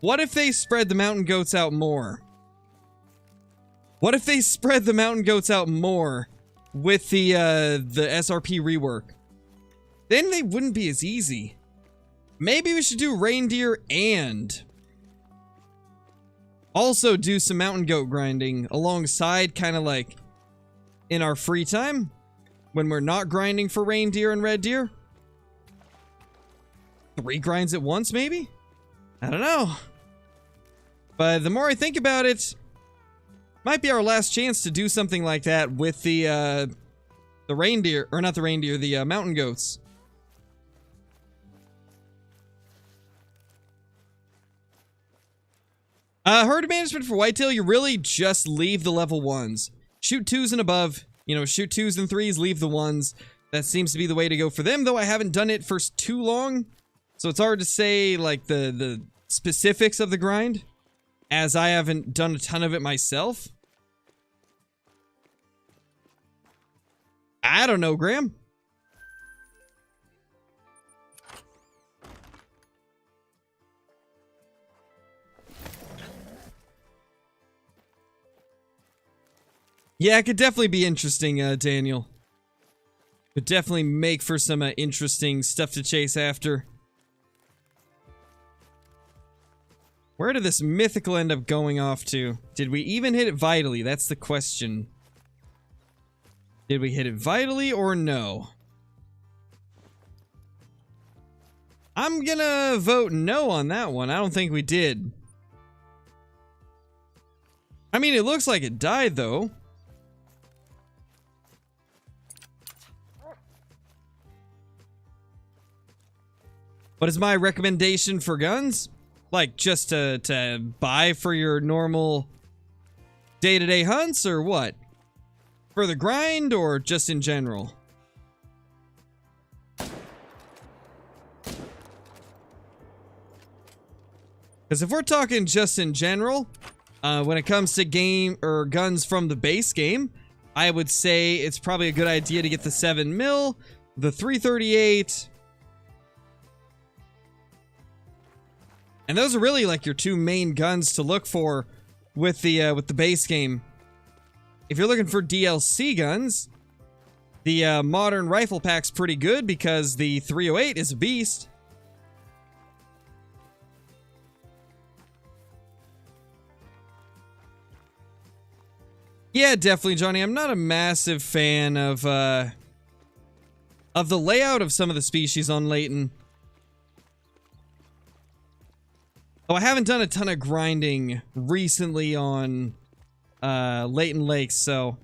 what if they spread the mountain goats out more? What if they spread the mountain goats out more with the SRP rework? Then they wouldn't be as easy. Maybe we should do reindeer and also do some mountain goat grinding alongside, kind of like in our free time when we're not grinding for reindeer and red deer. 3 grinds at once, maybe? I don't know. But the more I think about it, might be our last chance to do something like that with the reindeer, or not the reindeer, the mountain goats. Herd management for whitetail, you really just leave the level 1s. Shoot 2s and above. You know, shoot 2s and 3s, leave the 1s. That seems to be the way to go for them, though I haven't done it for too long. So it's hard to say, like, the specifics of the grind, as I haven't done a ton of it myself. I don't know, Graham. Yeah, it could definitely be interesting, Daniel. Could definitely make for some interesting stuff to chase after. Where did this mythical end up going off to? Did we even hit it vitally? That's the question. Did we hit it vitally or no? I'm gonna vote no on that one. I don't think we did. I mean, it looks like it died, though. What is my recommendation for guns? Like, just to buy for your normal day-to-day hunts, or what? For the grind, or just in general? Because if we're talking just in general, when it comes to game or guns from the base game, I would say it's probably a good idea to get the 7mm, the 338... And those are really like your 2 main guns to look for with the base game. If you're looking for DLC guns, the modern rifle pack's pretty good because the 308 is a beast. Yeah, definitely, Johnny. I'm not a massive fan of the layout of some of the species on Layton. Oh, I haven't done a ton of grinding recently on Layton Lakes, so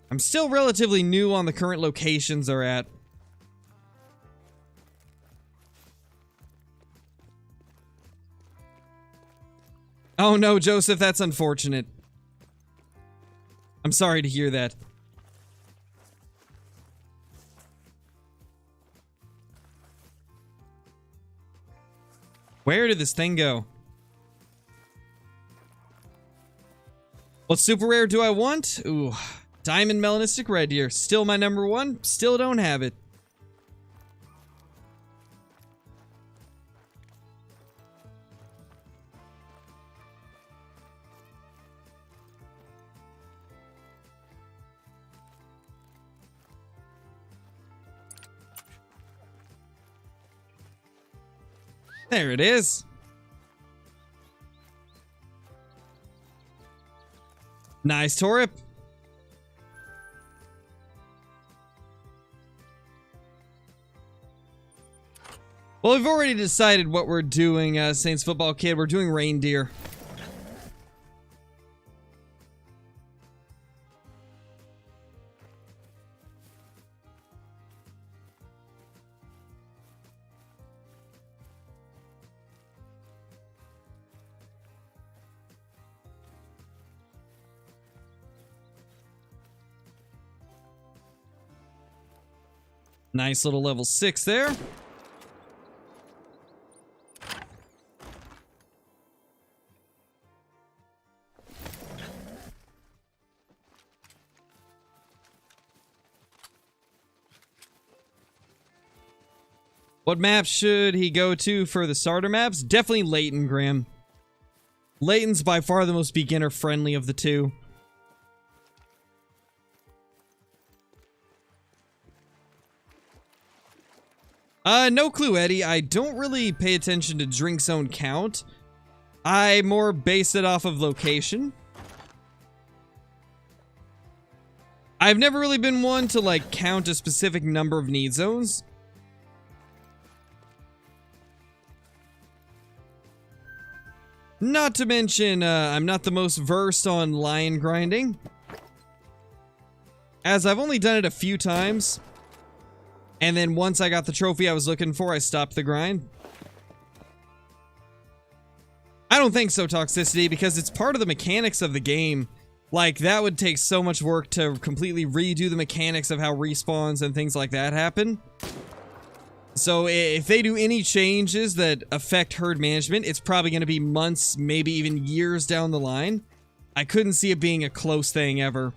I'm still relatively new on the current locations they're at. Oh no, Joseph, that's unfortunate. I'm sorry to hear that. Where did this thing go? What super rare do I want? Ooh, Diamond Melanistic Reindeer. Still my number one. Still don't have it. There it is. Nice Torip. Well, we've already decided what we're doing, Saints Football Kid. We're doing Reindeer. Nice little level 6 there. What map should he go to for the starter maps? Definitely Layton, Graham. Layton's by far the most beginner-friendly of the two. No clue, Eddie. I don't really pay attention to drink zone count. I more base it off of location. I've never really been one to, like, count a specific number of need zones. Not to mention, I'm not the most versed on lion grinding, as I've only done it a few times. And then once I got the trophy I was looking for, I stopped the grind. I don't think so, Toxicity, because it's part of the mechanics of the game. Like, that would take so much work to completely redo the mechanics of how respawns and things like that happen. So if they do any changes that affect herd management, it's probably going to be months, maybe even years down the line. I couldn't see it being a close thing ever.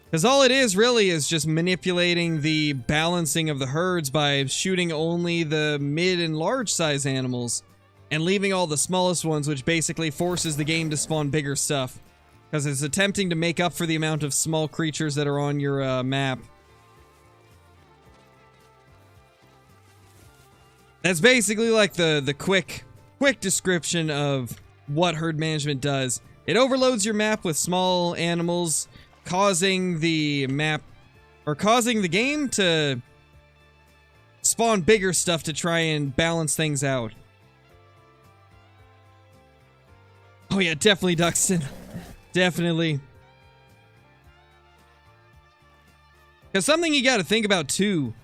Because all it is really is just manipulating the balancing of the herds by shooting only the mid and large size animals and leaving all the smallest ones, which basically forces the game to spawn bigger stuff. Because it's attempting to make up for the amount of small creatures that are on your map. That's basically like the quick description of what herd management does. It overloads your map with small animals, causing the map, or causing the game to spawn bigger stuff to try and balance things out. Oh yeah, definitely Duxton. Definitely. Because something you gotta think about too,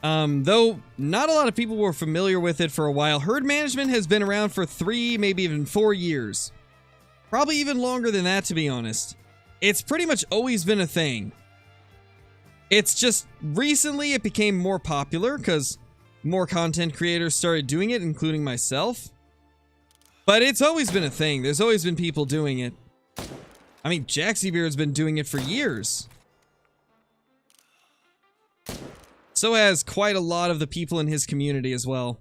though not a lot of people were familiar with it for a while, herd management has been around for 3, maybe even 4 years. Probably even longer than that, to be honest. It's pretty much always been a thing. It's just recently it became more popular because more content creators started doing it, including myself. But it's always been a thing. There's always been people doing it. I mean, Jaxiebeard's been doing it for years. So has quite a lot of the people in his community as well.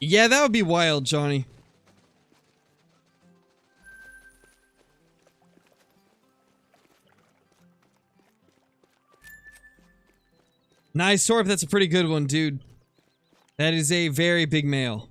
Yeah, that would be wild, Johnny. Nice, Torp. That's a pretty good one, dude. That is a very big male.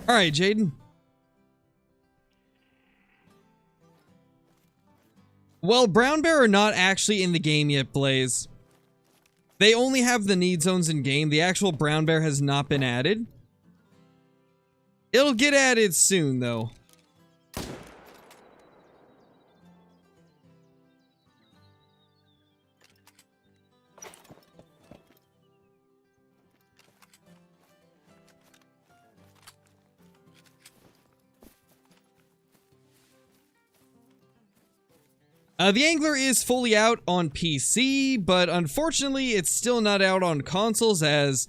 Alright, Jaden. Well, brown bear are not actually in the game yet, Blaze. They only have the need zones in game. The actual brown bear has not been added. It'll get added soon, though. The Angler is fully out on PC, but unfortunately it's still not out on consoles as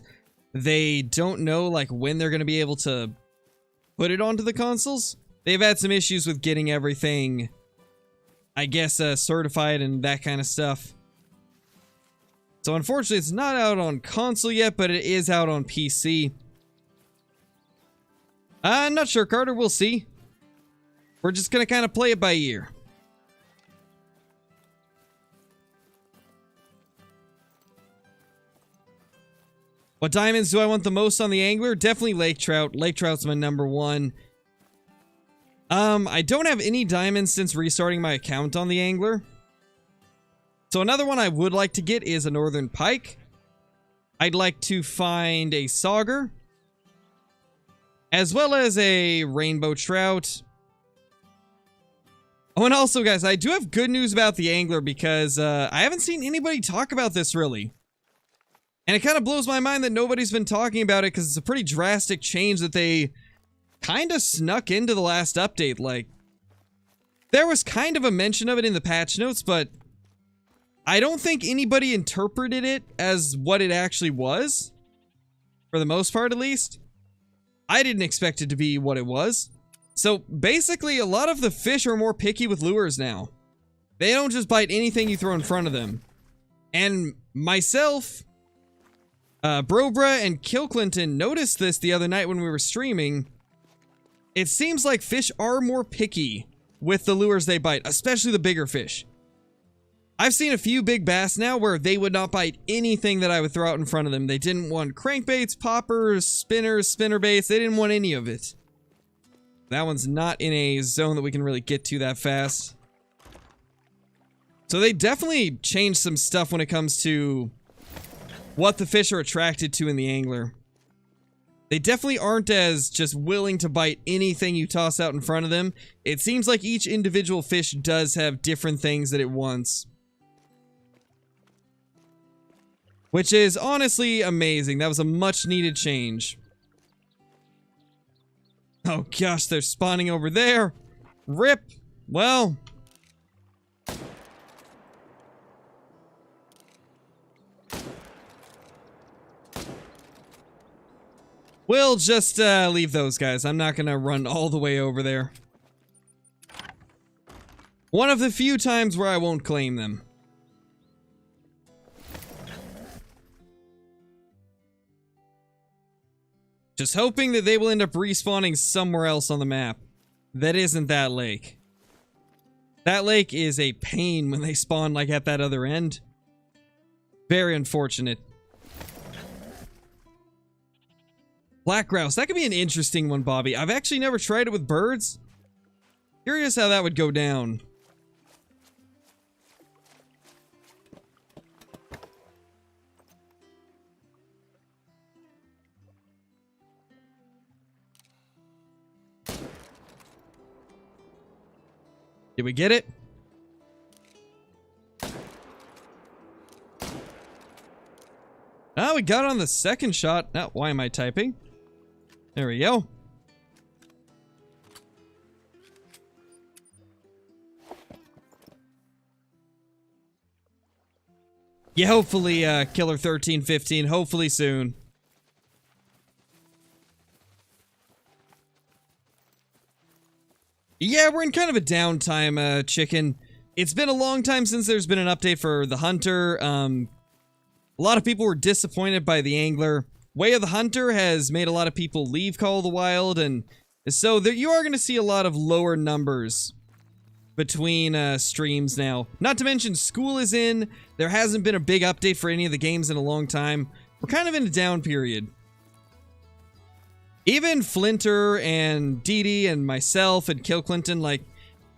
they don't know like when they're going to be able to put it onto the consoles. They've had some issues with getting everything, I guess, certified and that kind of stuff. So unfortunately it's not out on console yet, but it is out on PC. I'm not sure, Carter. We'll see. We're just going to kind of play it by ear. What diamonds do I want the most on the Angler? Definitely lake trout. Lake trout's my number one. I don't have any diamonds since restarting my account on the Angler. So another one I would like to get is a northern pike. I'd like to find a sauger, as well as a rainbow trout. Oh, and also, guys, I do have good news about the Angler because I haven't seen anybody talk about this really. And it kind of blows my mind that nobody's been talking about it because it's a pretty drastic change that they kind of snuck into the last update. Like, there was kind of a mention of it in the patch notes, but I don't think anybody interpreted it as what it actually was. For the most part, at least. I didn't expect it to be what it was. So, basically, a lot of the fish are more picky with lures now. They don't just bite anything you throw in front of them. And myself... Brobra and Kill Clinton noticed this the other night when we were streaming. It seems like fish are more picky with the lures they bite, especially the bigger fish. I've seen a few big bass now where they would not bite anything that I would throw out in front of them. They didn't want crankbaits, poppers, spinners, spinnerbaits. They didn't want any of it. That one's not in a zone that we can really get to that fast. So they definitely changed some stuff when it comes to what the fish are attracted to in the Angler. They definitely aren't as just willing to bite anything you toss out in front of them. It seems like each individual fish does have different things that it wants. Which is honestly amazing. That was a much needed change. Oh gosh, they're spawning over there. RIP. Well... we'll just leave those guys. I'm not gonna run all the way over there. One of the few times where I won't claim them. Just hoping that they will end up respawning somewhere else on the map that isn't that lake. That lake is a pain when they spawn like at that other end. Very unfortunate. Black grouse. That could be an interesting one, Bobby. I've actually never tried it with birds. Curious how that would go down. Did we get it? Oh, we got it on the second shot. Now, why am I typing? There we go. Yeah, hopefully, Killer 1315. Hopefully soon. Yeah, we're in kind of a downtime, chicken. It's been a long time since there's been an update for the Hunter. A lot of people were disappointed by the Angler. Way of the Hunter has made a lot of people leave Call of the Wild, and so there, you are going to see a lot of lower numbers between streams now. Not to mention, school is in. There hasn't been a big update for any of the games in a long time. We're kind of in a down period. Even Flinter and Dee Dee and myself and Kill Clinton, like,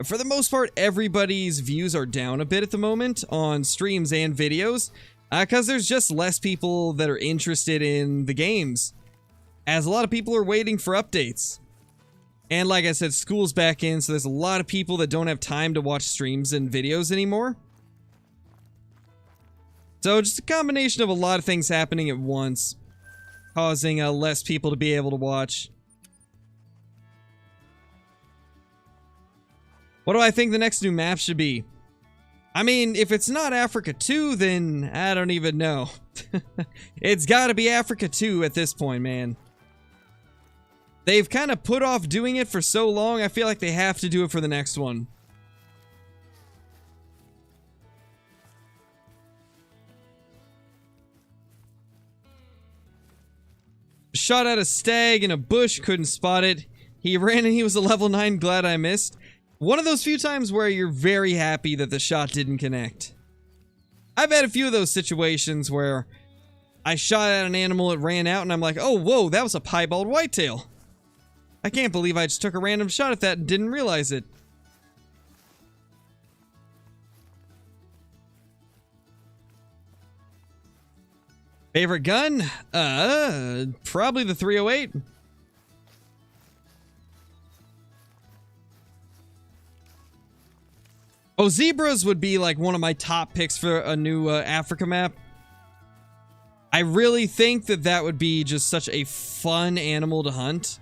For the most part, everybody's views are down a bit at the moment on streams and videos, because there's just less people that are interested in the games, as a lot of people are waiting for updates. And like I said, school's back in, so there's a lot of people that don't have time to watch streams and videos anymore. So just a combination of a lot of things happening at once, causing less people to be able to watch. What do I think the next new map should be? I mean, if it's not Africa 2, then I don't even know. It's gotta be Africa 2 at this point, man. They've kind of put off doing it for so long, I feel like they have to do it for the next one. Shot at a stag in a bush, couldn't spot it. He ran and he was a level 9, glad I missed. One of those few times where you're very happy that the shot didn't connect. I've had a few of those situations where I shot at an animal, it ran out, and I'm like, oh, whoa, that was a piebald whitetail. I can't believe I just took a random shot at that and didn't realize it. Favorite gun? Probably the 308. Oh, zebras would be like one of my top picks for a new Africa map. I really think that that would be just such a fun animal to hunt.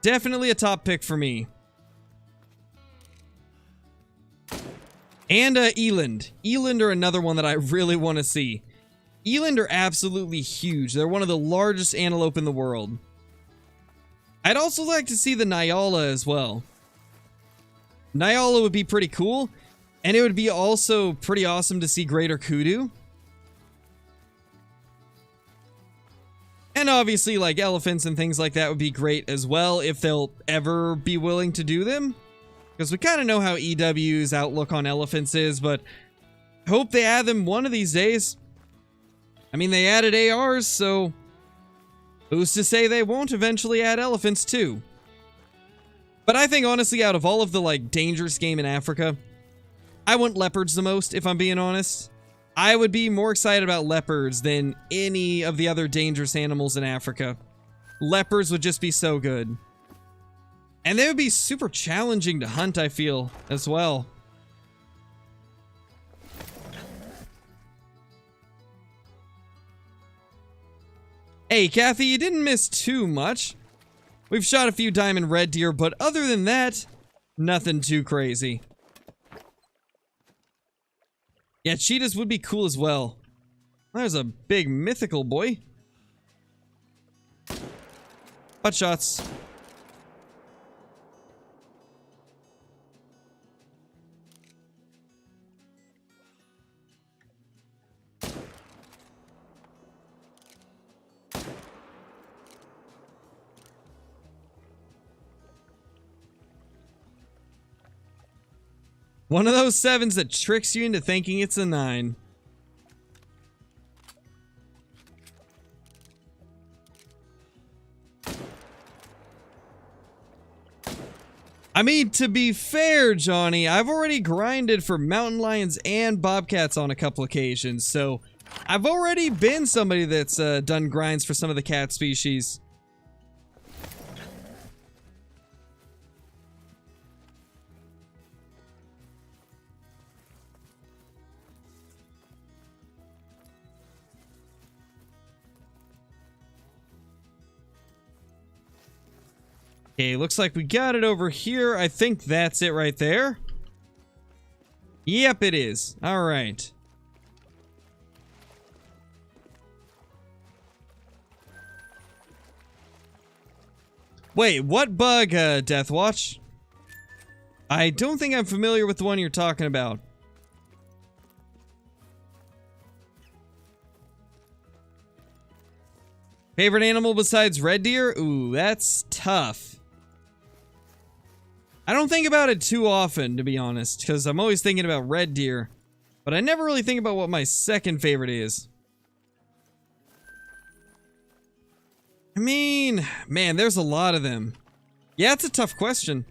Definitely a top pick for me. And eland. Eland are another one that I really want to see. Eland are absolutely huge. They're one of the largest antelope in the world. I'd also like to see the Nyala as well. Nyala would be pretty cool, and it would be also pretty awesome to see greater kudu. And obviously, like, elephants and things like that would be great as well, if they'll ever be willing to do them. Because we kind of know how EW's outlook on elephants is, but I hope they add them one of these days. I mean, they added ARs, so who's to say they won't eventually add elephants too? But I think, honestly, out of all of the, like, dangerous game in Africa, I want leopards the most, if I'm being honest. I would be more excited about leopards than any of the other dangerous animals in Africa. Leopards would just be so good. And they would be super challenging to hunt, I feel, as well. Hey, Kathy, you didn't miss too much. We've shot a few diamond red deer, but other than that, nothing too crazy. Yeah, cheetahs would be cool as well. There's a big mythical boy. Butt shots. One of those 7s that tricks you into thinking it's a 9. I mean, to be fair, Johnny, I've already grinded for mountain lions and bobcats on a couple occasions, so I've already been somebody that's done grinds for some of the cat species. Okay, looks like we got it over here. I think that's it right there. Yep, it is. All right. Wait, what bug, Deathwatch? I don't think I'm familiar with the one you're talking about. Favorite animal besides red deer? Ooh, that's tough. I don't think about it too often, to be honest, because I'm always thinking about red deer, but I never really think about what my second favorite is. I mean, man, there's a lot of them. Yeah, it's a tough question.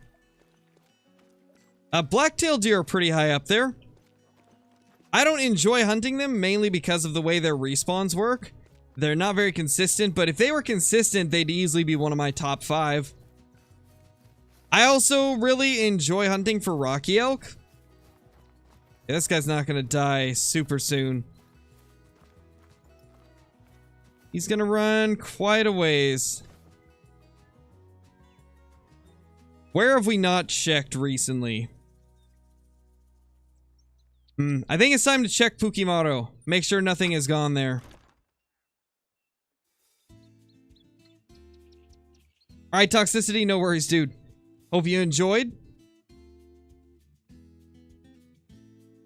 Black-tailed deer are pretty high up there. I don't enjoy hunting them, mainly because of the way their respawns work. They're not very consistent, but if they were consistent, they'd easily be one of my top 5. I also really enjoy hunting for rocky elk. Yeah, this guy's not gonna die super soon. He's gonna run quite a ways. Where have we not checked recently? I think it's time to check Pukimaro. Make sure nothing has gone there. Alright, Toxicity, no worries, dude. Hope you enjoyed.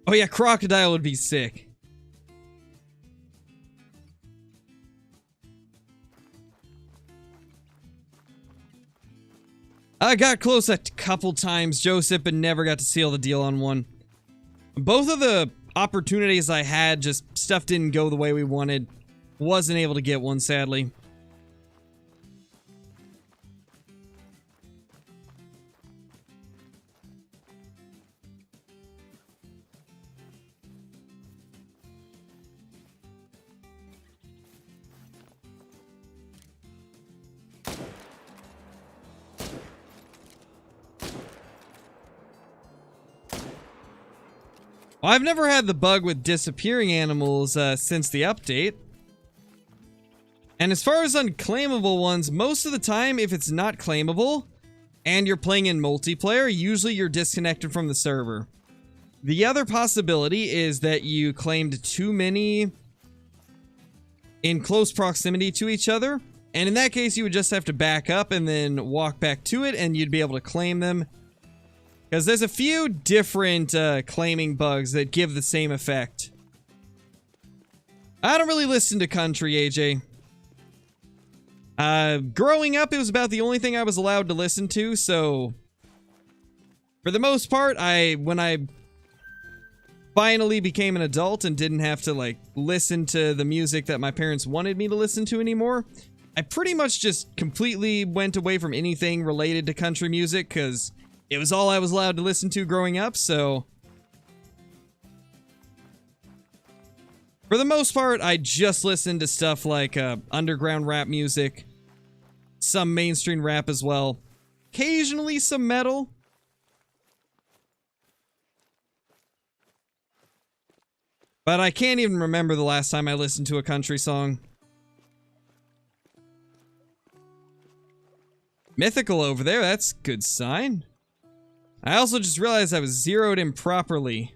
Oh yeah, Crocodile would be sick. I got close a couple times, Joseph, but never got to seal the deal on one. Both of the opportunities I had, just stuff didn't go the way we wanted. Wasn't able to get one, sadly. Well, I've never had the bug with disappearing animals since the update. And as far as unclaimable ones, most of the time, if it's not claimable, and you're playing in multiplayer, usually you're disconnected from the server. The other possibility is that you claimed too many in close proximity to each other, and in that case, you would just have to back up and then walk back to it, and you'd be able to claim them. Because there's a few different claiming bugs that give the same effect. I don't really listen to country, AJ. Growing up, it was about the only thing I was allowed to listen to, so... For the most part, when I finally became an adult and didn't have to, like, listen to the music that my parents wanted me to listen to anymore, I pretty much just completely went away from anything related to country music, because... it was all I was allowed to listen to growing up, so... for the most part, I just listened to stuff like underground rap music, some mainstream rap as well, occasionally some metal. But I can't even remember the last time I listened to a country song. Mythical over there, that's a good sign. I also just realized I was zeroed in properly.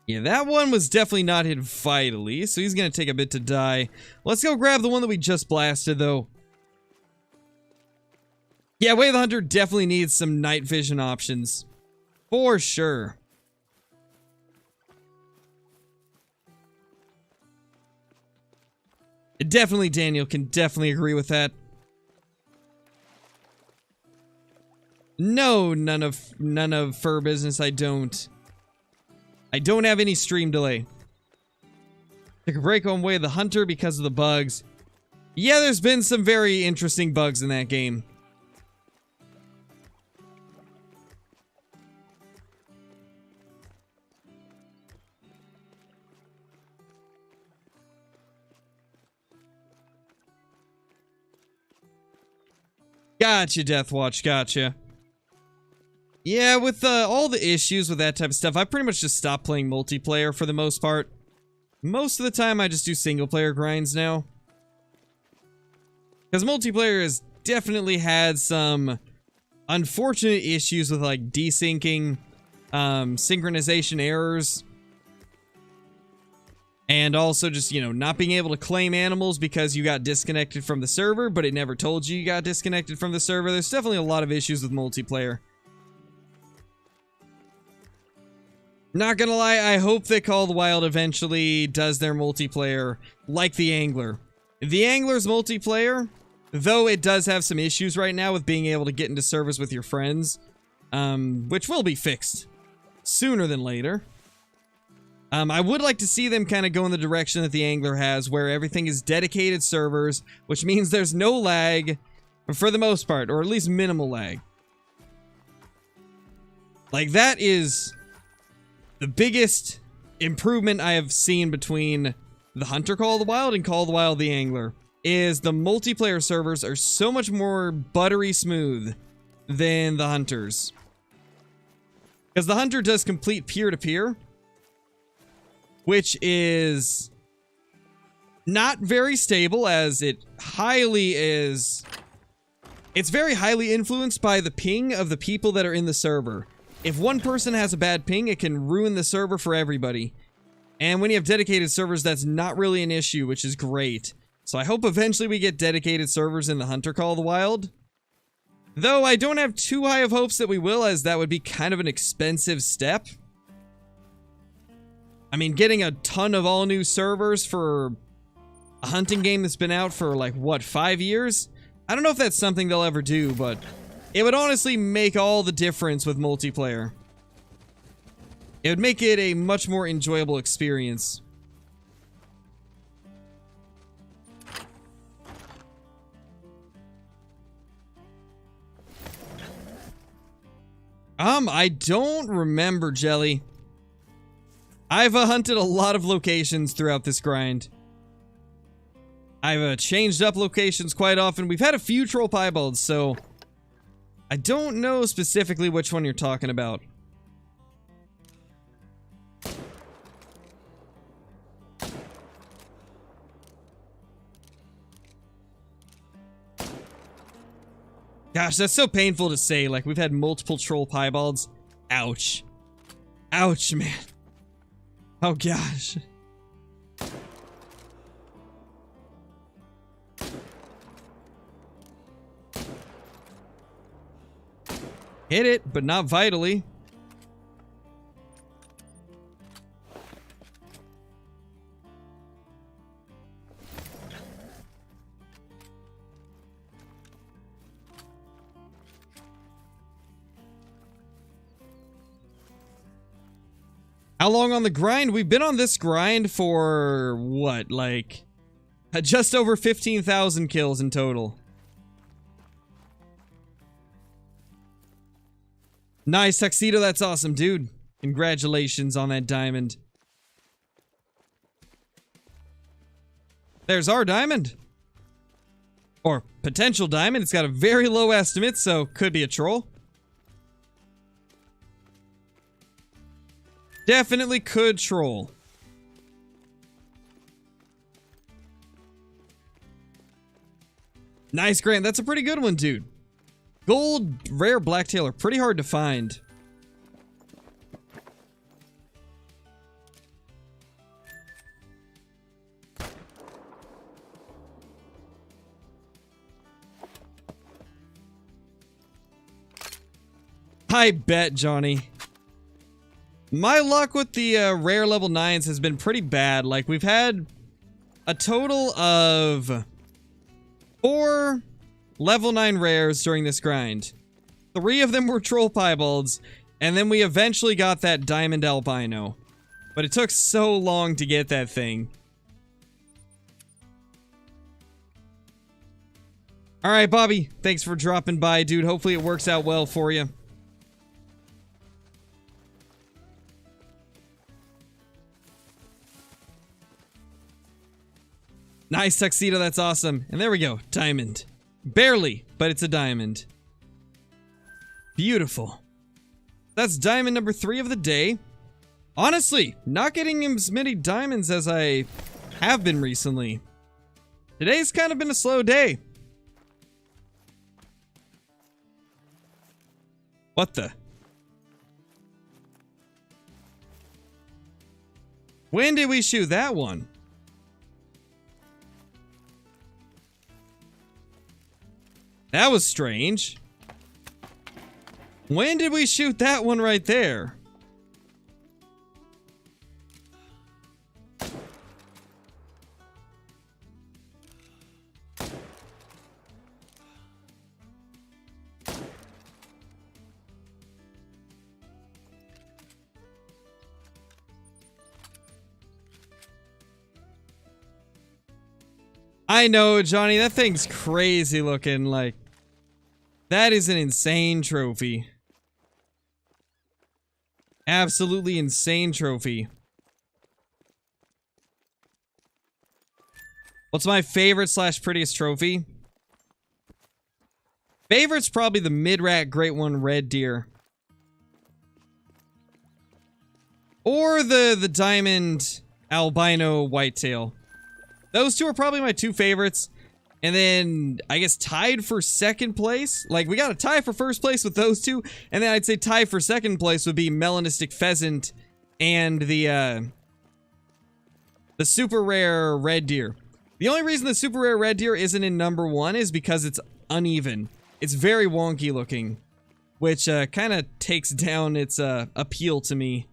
Yeah, that one was definitely not hit vitally, so he's gonna take a bit to die. Let's go grab the one that we just blasted, though. Yeah, Way of the Hunter definitely needs some night vision options. For sure. Definitely, Daniel can definitely agree with that. No, none of fur business, I don't. I don't have any stream delay. Took a break on Way of the Hunter because of the bugs. Yeah, there's been some very interesting bugs in that game. Gotcha, Deathwatch, gotcha. Yeah, with all the issues with that type of stuff, I pretty much just stopped playing multiplayer for the most part. Most of the time, I just do single-player grinds now. Because multiplayer has definitely had some unfortunate issues with, like, desyncing, synchronization errors, and also just, you know, not being able to claim animals because you got disconnected from the server, but it never told you got disconnected from the server. There's definitely a lot of issues with multiplayer. Not gonna lie, I hope that Call of the Wild eventually does their multiplayer like the Angler. The Angler's multiplayer, though it does have some issues right now with being able to get into servers with your friends, which will be fixed sooner than later. I would like to see them kind of go in the direction that the Angler has, where everything is dedicated servers, which means there's no lag, for the most part, or at least minimal lag. Like, that is the biggest improvement I have seen between the Hunter Call of the Wild and Call of the Wild the Angler, is the multiplayer servers are so much more buttery smooth than the Hunters. Because the Hunter does complete peer-to-peer, which is not very stable, as it highly is... It's very highly influenced by the ping of the people that are in the server. If one person has a bad ping, it can ruin the server for everybody. And when you have dedicated servers, that's not really an issue, which is great. So I hope eventually we get dedicated servers in the Hunter Call of the Wild. Though I don't have too high of hopes that we will, as that would be kind of an expensive step. I mean, getting a ton of all new servers for a hunting game that's been out for like, what, 5 years? I don't know if that's something they'll ever do, but it would honestly make all the difference with multiplayer. It would make it a much more enjoyable experience. I don't remember, Jelly. I've hunted a lot of locations throughout this grind. I've changed up locations quite often. We've had a few troll piebalds, so I don't know specifically which one you're talking about. Gosh, that's so painful to say. Like, we've had multiple troll piebalds. Ouch. Ouch, man. Oh, gosh. Hit it, but not vitally. How long on the grind? We've been on this grind for, what, like, just over 15,000 kills in total. Nice, Tuxedo, that's awesome, dude. Congratulations on that diamond. There's our diamond. Or potential diamond. It's got a very low estimate, so could be a troll. Definitely could troll. Nice, Grant. That's a pretty good one, dude. Gold, rare blacktail are pretty hard to find. I bet, Johnny. My luck with the rare level 9s has been pretty bad. Like, we've had a total of 4 level 9 rares during this grind. 3 of them were troll piebalds, and then we eventually got that diamond albino. But it took so long to get that thing. Alright, Bobby. Thanks for dropping by, dude. Hopefully it works out well for you. Nice, Tuxedo, that's awesome. And there we go, diamond. Barely, but it's a diamond. Beautiful. That's diamond number 3 of the day. Honestly, not getting as many diamonds as I have been recently. Today's kind of been a slow day. What the? When did we shoot that one? That was strange. When did we shoot that one right there? I know, Johnny, that thing's crazy looking. Like, that is an insane trophy. Absolutely insane trophy. What's my favorite / prettiest trophy? Favorite's probably the mid-rat Great One Red Deer. Or the Diamond Albino Whitetail. Those two are probably my two favorites. And then, I guess, tied for second place. Like, we got a tie for first place with those two. And then I'd say tie for second place would be Melanistic Pheasant and the super rare Red Deer. The only reason the super rare Red Deer isn't in number 1 is because it's uneven. It's very wonky looking, which kind of takes down its appeal to me.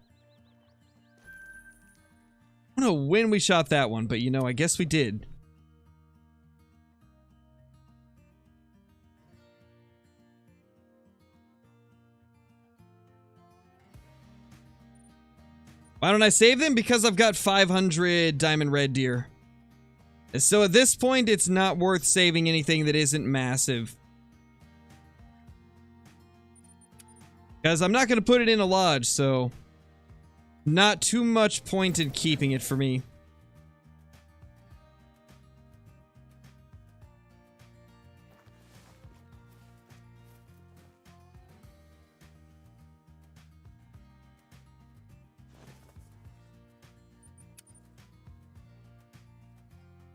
I don't know when we shot that one, but you know, I guess we did. Why don't I save them? Because I've got 500 Diamond Red Deer. So at this point, it's not worth saving anything that isn't massive. Because I'm not going to put it in a lodge, so not too much point in keeping it for me.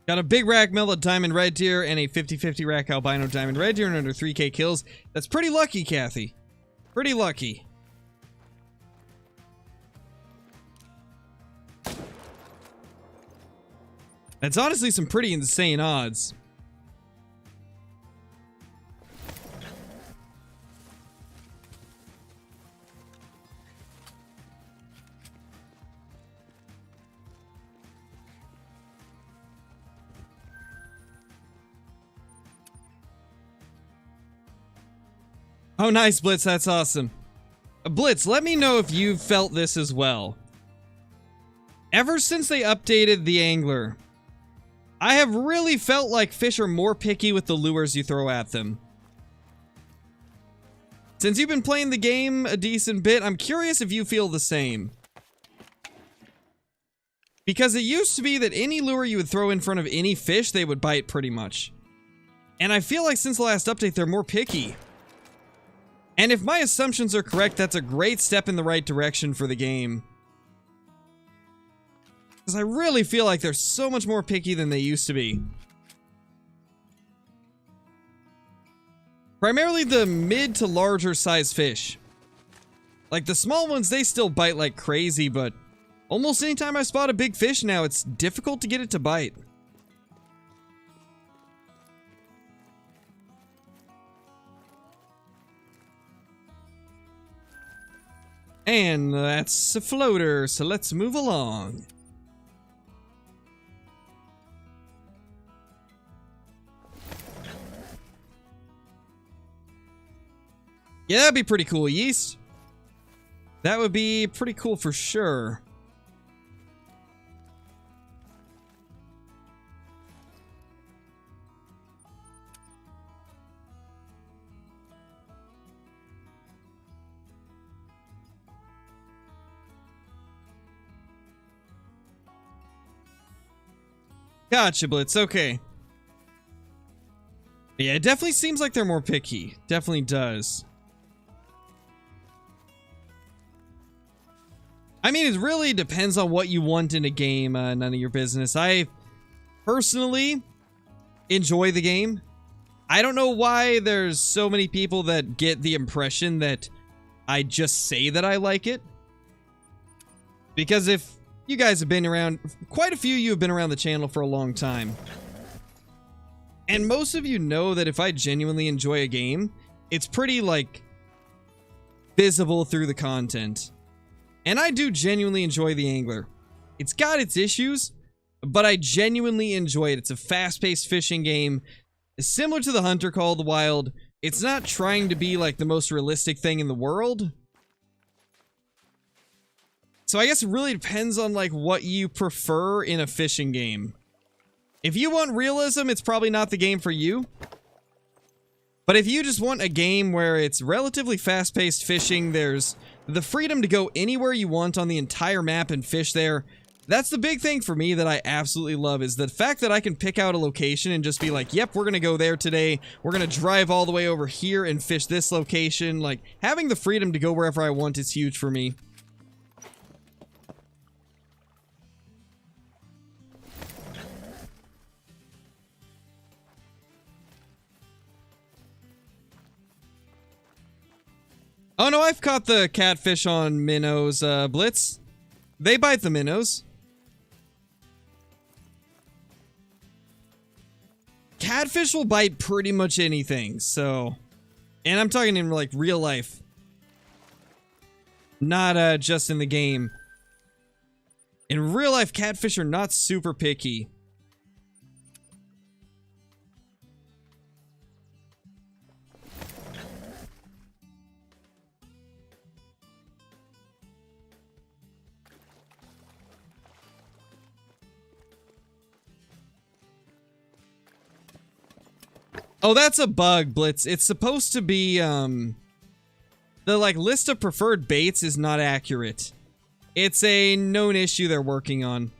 Got a big rack mellow Diamond Red Deer and a 50-50 rack albino Diamond Red Deer and under 3k kills. That's pretty lucky, Kathy. Pretty lucky. That's honestly some pretty insane odds. Oh, nice, Blitz. That's awesome. Blitz, let me know if you've felt this as well. Ever since they updated the angler, I have really felt like fish are more picky with the lures you throw at them. Since you've been playing the game a decent bit, I'm curious if you feel the same. Because it used to be that any lure you would throw in front of any fish, they would bite pretty much. And I feel like since the last update, they're more picky. And if my assumptions are correct, that's a great step in the right direction for the game. Because I really feel like they're so much more picky than they used to be. Primarily the mid to larger size fish. Like the small ones, they still bite like crazy, but almost anytime I spot a big fish now, it's difficult to get it to bite. And that's a floater, so let's move along. Yeah, that'd be pretty cool, Yeast. That would be pretty cool for sure. Gotcha, Blitz. Okay. Yeah, it definitely seems like they're more picky. Definitely does. I mean, it really depends on what you want in a game. None of your business. I personally enjoy the game. I don't know why there's so many people that get the impression that I just say that I like it. Because if you guys have been around, quite a few of you have been around the channel for a long time. And most of you know that if I genuinely enjoy a game, it's pretty, like, visible through the content. And I do genuinely enjoy the Angler. It's got its issues, but I genuinely enjoy it. It's a fast-paced fishing game. It's similar to the Hunter Call of the Wild. It's not trying to be, like, the most realistic thing in the world. So I guess it really depends on, like, what you prefer in a fishing game. If you want realism, it's probably not the game for you. But if you just want a game where it's relatively fast-paced fishing, there's the freedom to go anywhere you want on the entire map and fish there. That's the big thing for me that I absolutely love, is the fact that I can pick out a location and just be like, yep, we're gonna go there today. We're gonna drive all the way over here and fish this location. Like, having the freedom to go wherever I want is huge for me. Oh no, I've caught the catfish on minnows, Blitz. They bite the minnows. Catfish will bite pretty much anything, so... And I'm talking in, like, real life. Not, just in the game. In real life, catfish are not super picky. Oh, that's a bug, Blitz. It's supposed to be, the, like, list of preferred baits is not accurate. It's a known issue they're working on.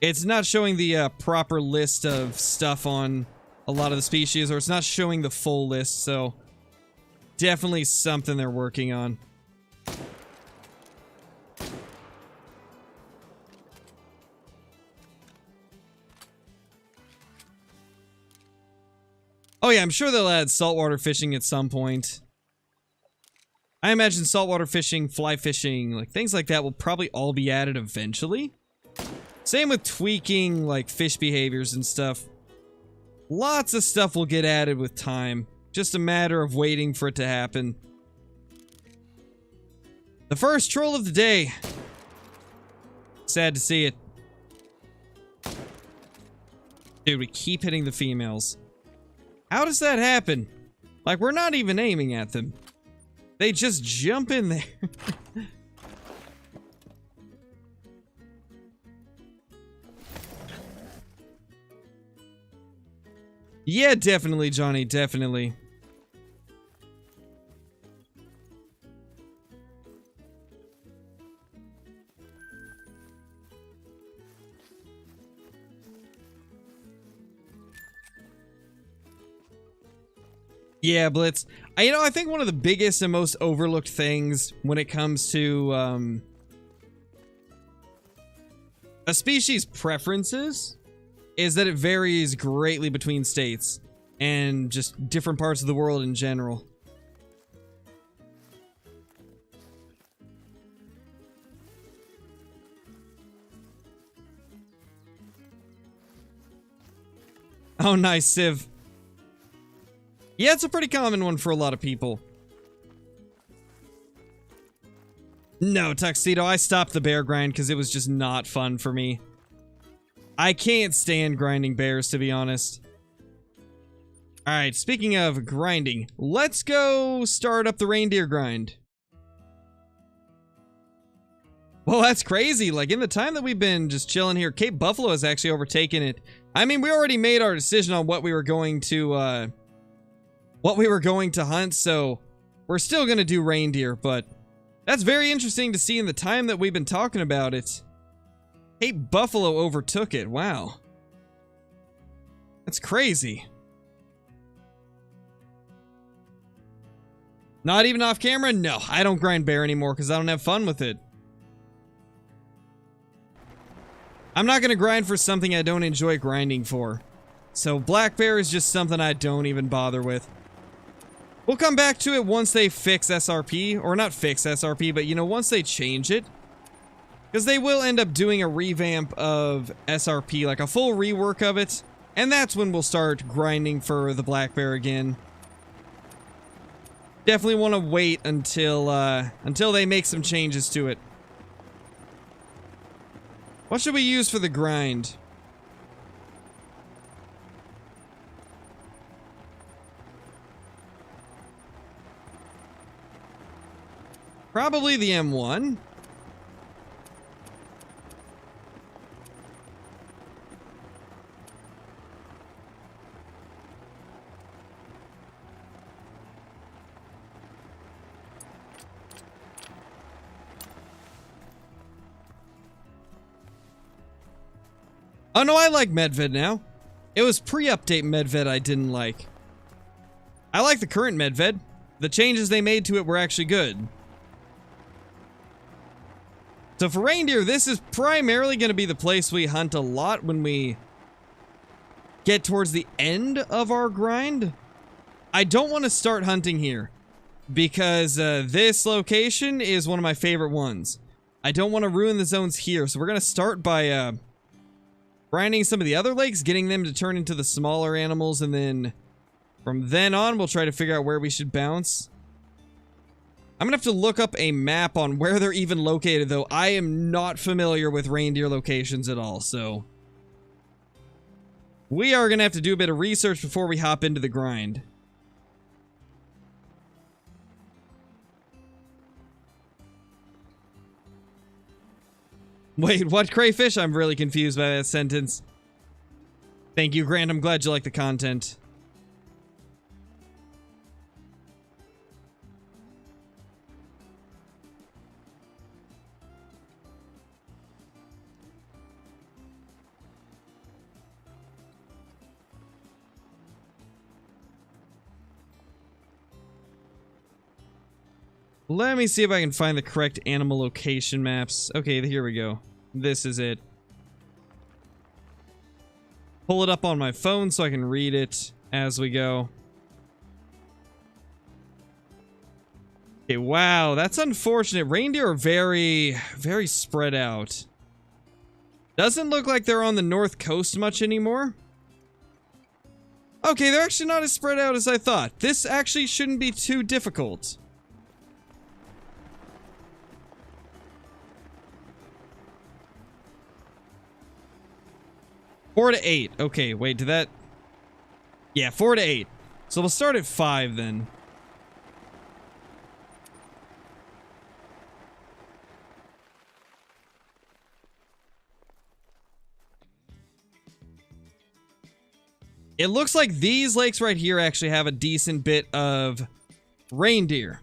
It's not showing the, proper list of stuff on a lot of the species, or it's not showing the full list, so... Definitely something they're working on. Oh yeah, I'm sure they'll add saltwater fishing at some point. I imagine saltwater fishing, fly fishing, like things like that will probably all be added eventually. Same with tweaking, like fish behaviors and stuff. Lots of stuff will get added with time. Just a matter of waiting for it to happen. The first troll of the day. Sad to see it. Dude, we keep hitting the females. How does that happen? Like, we're not even aiming at them. They just jump in there. Yeah, definitely, Johnny, definitely. Yeah, Blitz. You know, I think one of the biggest and most overlooked things when it comes to, a species' preferences is that it varies greatly between states and just different parts of the world in general. Oh, nice, Civ. Yeah, it's a pretty common one for a lot of people. No, Tuxedo, I stopped the bear grind because it was just not fun for me. I can't stand grinding bears, to be honest. Alright, speaking of grinding, let's go start up the reindeer grind. Well, that's crazy. Like, in the time that we've been just chilling here, Cape Buffalo has actually overtaken it. I mean, we already made our decision on what we were going to, hunt, so we're still gonna do reindeer, but that's very interesting to see in the time that we've been talking about it. Cape Buffalo overtook it. Wow. That's crazy. Not even off camera? No, I don't grind bear anymore because I don't have fun with it. I'm not gonna grind for something I don't enjoy grinding for. So black bear is just something I don't even bother with. We'll come back to it once they fix SRP, or not fix SRP, but you know, once they change it. Because they will end up doing a revamp of SRP, like a full rework of it, and that's when we'll start grinding for the black bear again. Definitely want to wait until they make some changes to it. What should we use for the grind? Probably the M1. Oh no, I like Medved now. It was pre-update Medved I didn't like. I like the current Medved. The changes they made to it were actually good. So for Reindeer, this is primarily going to be the place we hunt a lot when we get towards the end of our grind. I don't want to start hunting here because this location is one of my favorite ones. I don't want to ruin the zones here, so we're going to start by grinding some of the other lakes, getting them to turn into the smaller animals, and then from then on, we'll try to figure out where we should bounce. I'm gonna have to look up a map on where they're even located, though. I am not familiar with reindeer locations at all, so we are gonna have to do a bit of research before we hop into the grind. Wait, what, crayfish? I'm really confused by that sentence. Thank you, Grant. I'm glad you like the content. Let me see if I can find the correct animal location maps. Okay, here we go. This is it. Pull it up on my phone so I can read it as we go. Okay, wow, that's unfortunate. Reindeer are very, very spread out. Doesn't look like they're on the north coast much anymore. Okay, they're actually not as spread out as I thought. This actually shouldn't be too difficult. Four to 8. Okay, wait, did that... Yeah, 4 to 8. So we'll start at 5 then. It looks like these lakes right here actually have a decent bit of reindeer.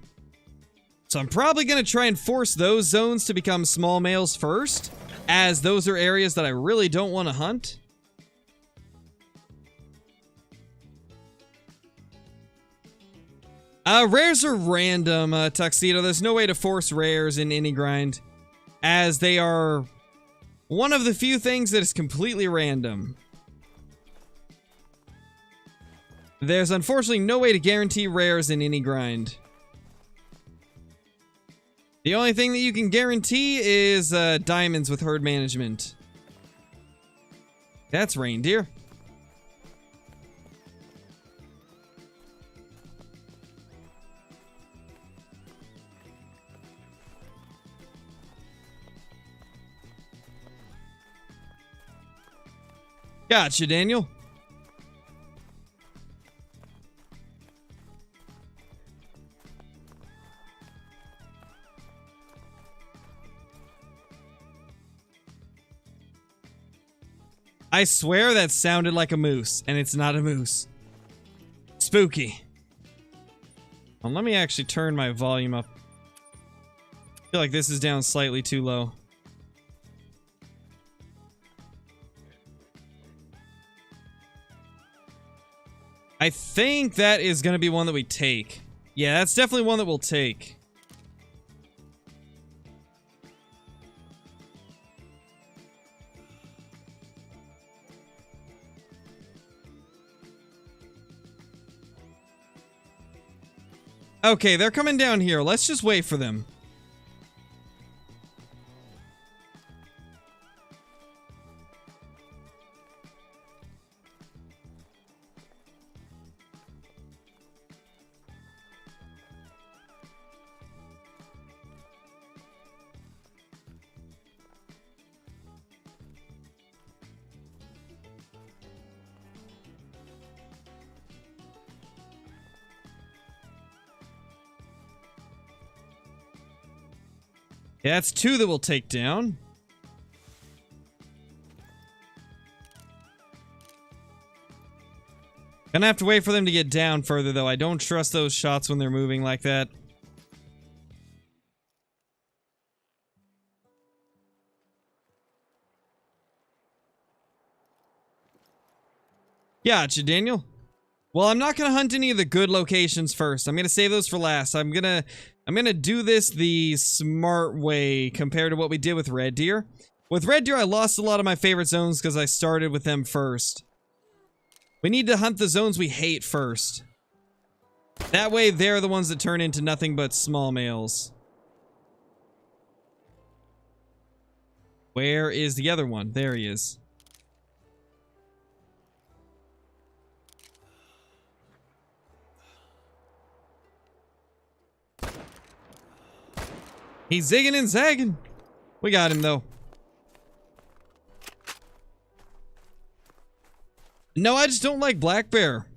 So I'm probably going to try and force those zones to become small males first, as those are areas that I really don't want to hunt. Rares are random, Tuxedo. There's no way to force rares in any grind, as they are one of the few things that is completely random. There's unfortunately no way to guarantee rares in any grind. The only thing that you can guarantee is diamonds with herd management. That's reindeer. Gotcha, Daniel. I swear that sounded like a moose, and it's not a moose. Spooky. Well, let me actually turn my volume up. I feel like this is down slightly too low. I think that is going to be one that we take. Yeah, that's definitely one that we'll take. Okay, they're coming down here. Let's just wait for them. Yeah, that's 2 that we'll take down. Gonna have to wait for them to get down further, though. I don't trust those shots when they're moving like that. Gotcha, Daniel. Well, I'm not gonna hunt any of the good locations first. I'm gonna save those for last. I'm gonna do this the smart way compared to what we did with Red Deer. With Red Deer, I lost a lot of my favorite zones because I started with them first. We need to hunt the zones we hate first. That way, they're the ones that turn into nothing but small males. Where is the other one? There he is. He's zigging and zagging. We got him, though. No, I just don't like black bear.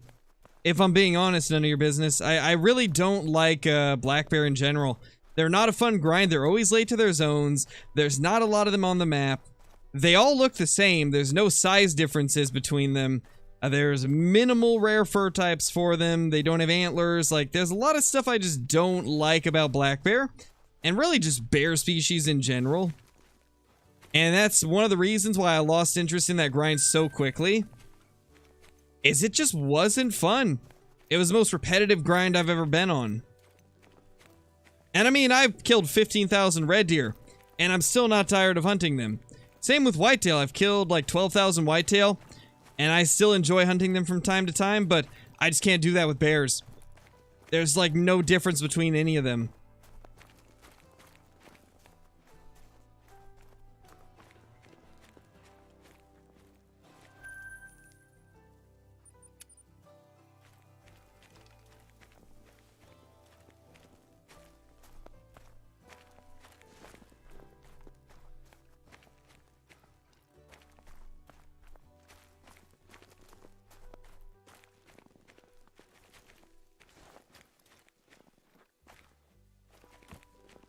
If I'm being honest, none of your business. I really don't like black bear in general. They're not a fun grind. They're always late to their zones. There's not a lot of them on the map. They all look the same. There's no size differences between them. There's minimal rare fur types for them. They don't have antlers. Like, there's a lot of stuff I just don't like about black bear. And really just bear species in general. And that's one of the reasons why I lost interest in that grind so quickly. Is it just wasn't fun. It was the most repetitive grind I've ever been on. And I mean, I've killed 15,000 red deer. And I'm still not tired of hunting them. Same with whitetail. I've killed like 12,000 whitetail. And I still enjoy hunting them from time to time. But I just can't do that with bears. There's like no difference between any of them.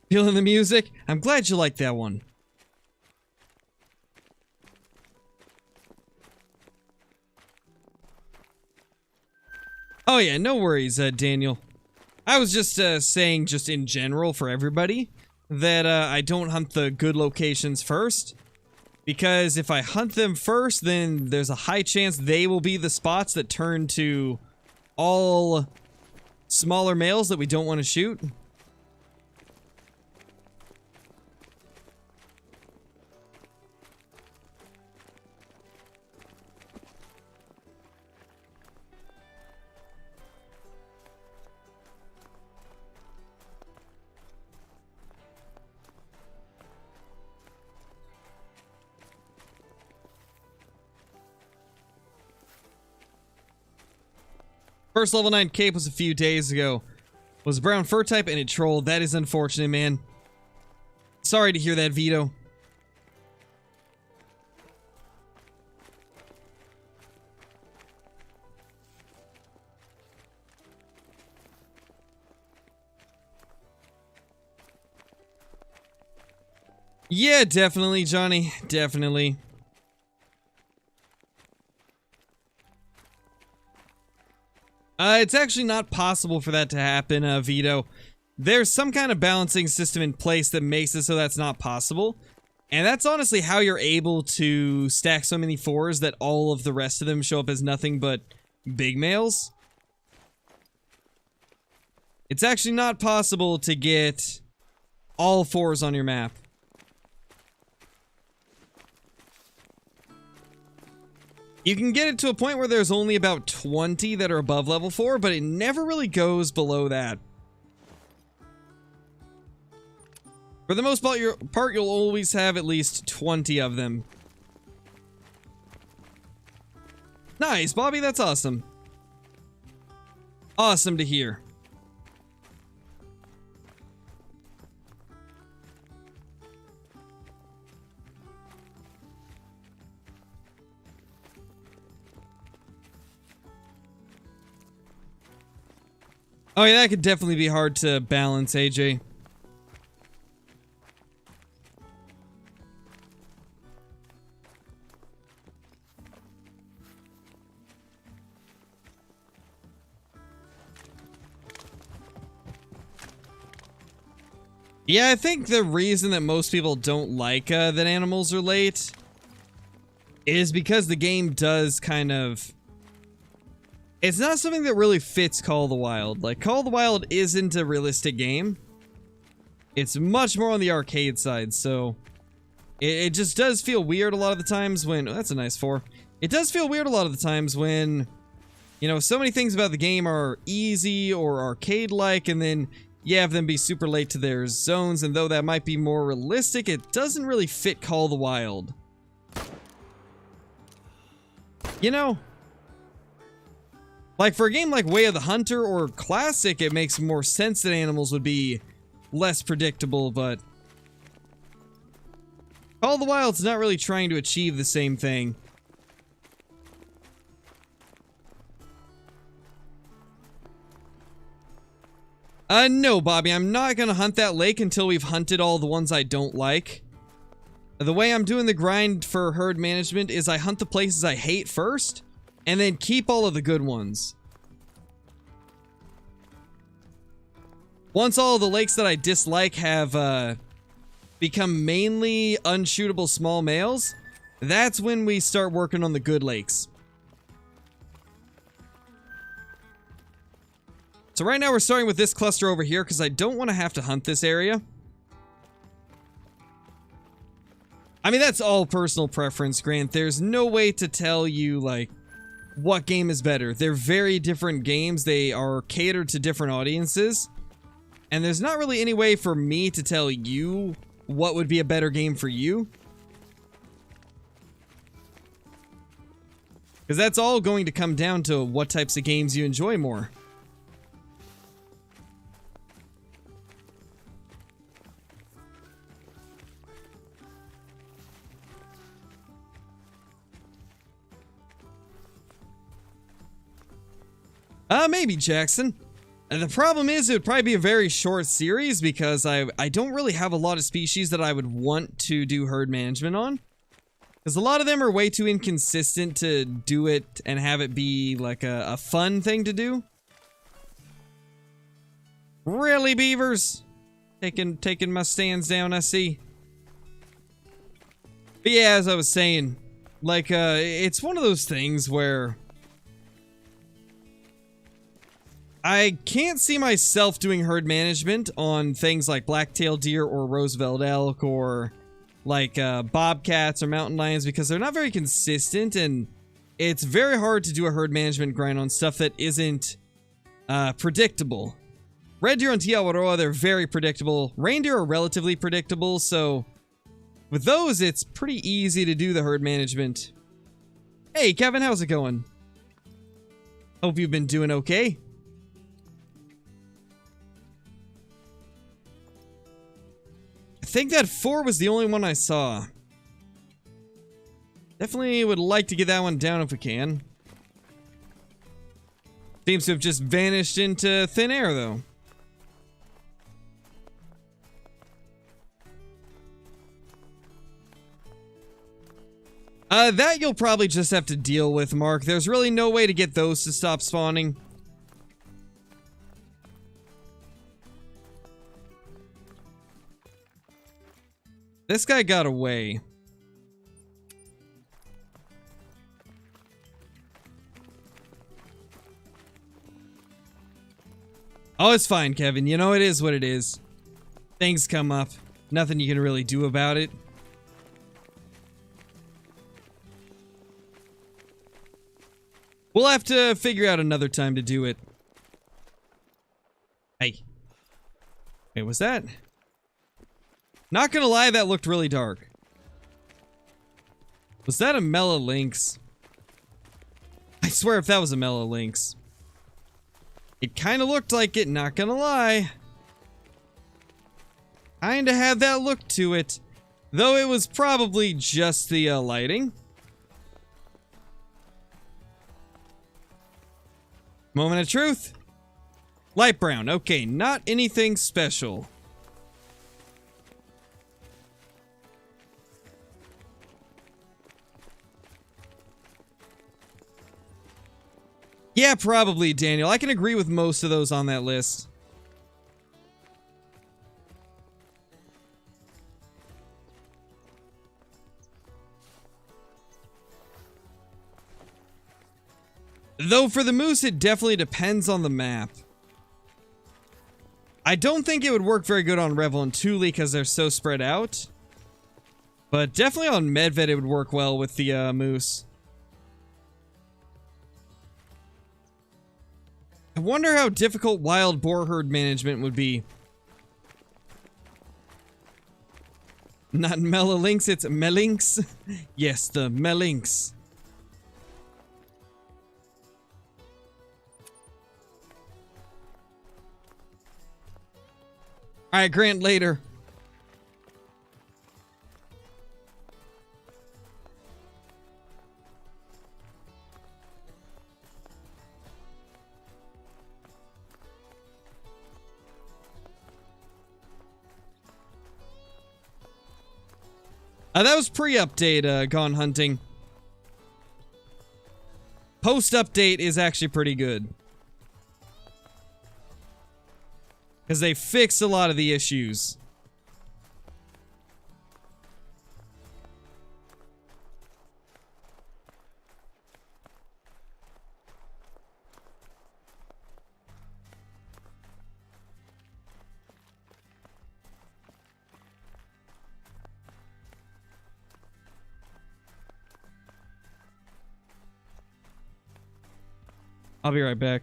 Feeling the music? I'm glad you like that one. Oh yeah, no worries, Daniel. I was just saying, just in general for everybody, that I don't hunt the good locations first. Because if I hunt them first, then there's a high chance they will be the spots that turn to all smaller males that we don't want to shoot. First level 9 cape was a few days ago. Was brown fur type and it trolled. That is unfortunate, man. Sorry to hear that, Vito. Yeah, definitely, Johnny. Definitely. It's actually not possible for that to happen, Vito. There's some kind of balancing system in place that makes it so that's not possible. And that's honestly how you're able to stack so many 4s that all of the rest of them show up as nothing but big males. It's actually not possible to get all 4s on your map. You can get it to a point where there's only about 20 that are above level 4, but it never really goes below that. For the most part, you'll always have at least 20 of them. Nice, Bobby, that's awesome. Awesome to hear. Oh yeah, that could definitely be hard to balance, AJ. Yeah, I think the reason that most people don't like that animals are late is because the game does kind of It's not something that really fits Call of the Wild. Like, Call of the Wild isn't a realistic game. It's much more on the arcade side, so it just does feel weird a lot of the times when... Oh, that's a nice 4. It does feel weird a lot of the times when, you know, so many things about the game are easy or arcade-like, and then you have them be super late to their zones, and though that might be more realistic, it doesn't really fit Call of the Wild. You know? Like, for a game like Way of the Hunter or Classic, it makes more sense that animals would be less predictable, but Call of the Wild's not really trying to achieve the same thing. No, Bobby, I'm not gonna hunt that lake until we've hunted all the ones I don't like. The way I'm doing the grind for herd management is I hunt the places I hate first, and then keep all of the good ones. Once all of the lakes that I dislike have become mainly unshootable small males, that's when we start working on the good lakes. So right now we're starting with this cluster over here because I don't want to have to hunt this area. I mean, that's all personal preference, Grant. There's no way to tell you, like, what game is better. They're very different games. They are catered to different audiences. And there's not really any way for me to tell you what would be a better game for you. Because that's all going to come down to what types of games you enjoy more. Maybe, Jackson. And the problem is, it would probably be a very short series because I don't really have a lot of species that I would want to do herd management on. Because a lot of them are way too inconsistent to do it and have it be like a fun thing to do. Really, beavers? Taking my stands down, I see. But yeah, as I was saying, like, it's one of those things where I can't see myself doing herd management on things like black-tailed deer or Roosevelt elk or like bobcats or mountain lions because they're not very consistent, and it's very hard to do a herd management grind on stuff that isn't predictable. Red deer on Te Awaroa, they're very predictable. Reindeer are relatively predictable, so with those, it's pretty easy to do the herd management. Hey, Kevin, how's it going? Hope you've been doing okay. I think that 4 was the only one I saw. Definitely would like to get that one down if we can. Seems to have just vanished into thin air, though. That you'll probably just have to deal with, Mark. There's really no way to get those to stop spawning. This guy got away. Oh, it's fine, Kevin. You know, it is what it is. Things come up. Nothing you can really do about it. We'll have to figure out another time to do it. Hey. Wait, was that? Not gonna lie, that looked really dark. Was that a Mela Lynx? I swear if that was a Mela Lynx. It kinda looked like it, not gonna lie. Kinda had that look to it. Though it was probably just the lighting. Moment of truth. Light brown. Okay, not anything special. Yeah, probably, Daniel. I can agree with most of those on that list. Though for the moose, it definitely depends on the map. I don't think it would work very good on Revel and Thule because they're so spread out. But definitely on Medved it would work well with the moose. I wonder how difficult wild boar herd management would be. Not Melalynx, it's Melinx. Yes, the Melinx. Alright, Grant, later. That was pre-update, Gone Hunting. Post-update is actually pretty good. Because they fixed a lot of the issues. I'll be right back.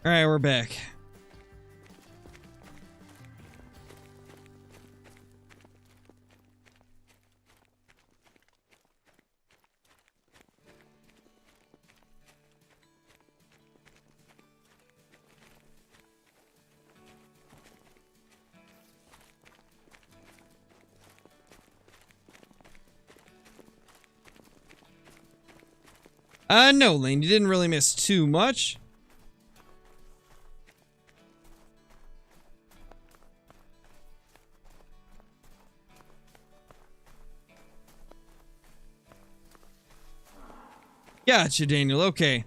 Alright, we're back. No, Lane, you didn't really miss too much. Gotcha, Daniel. Okay.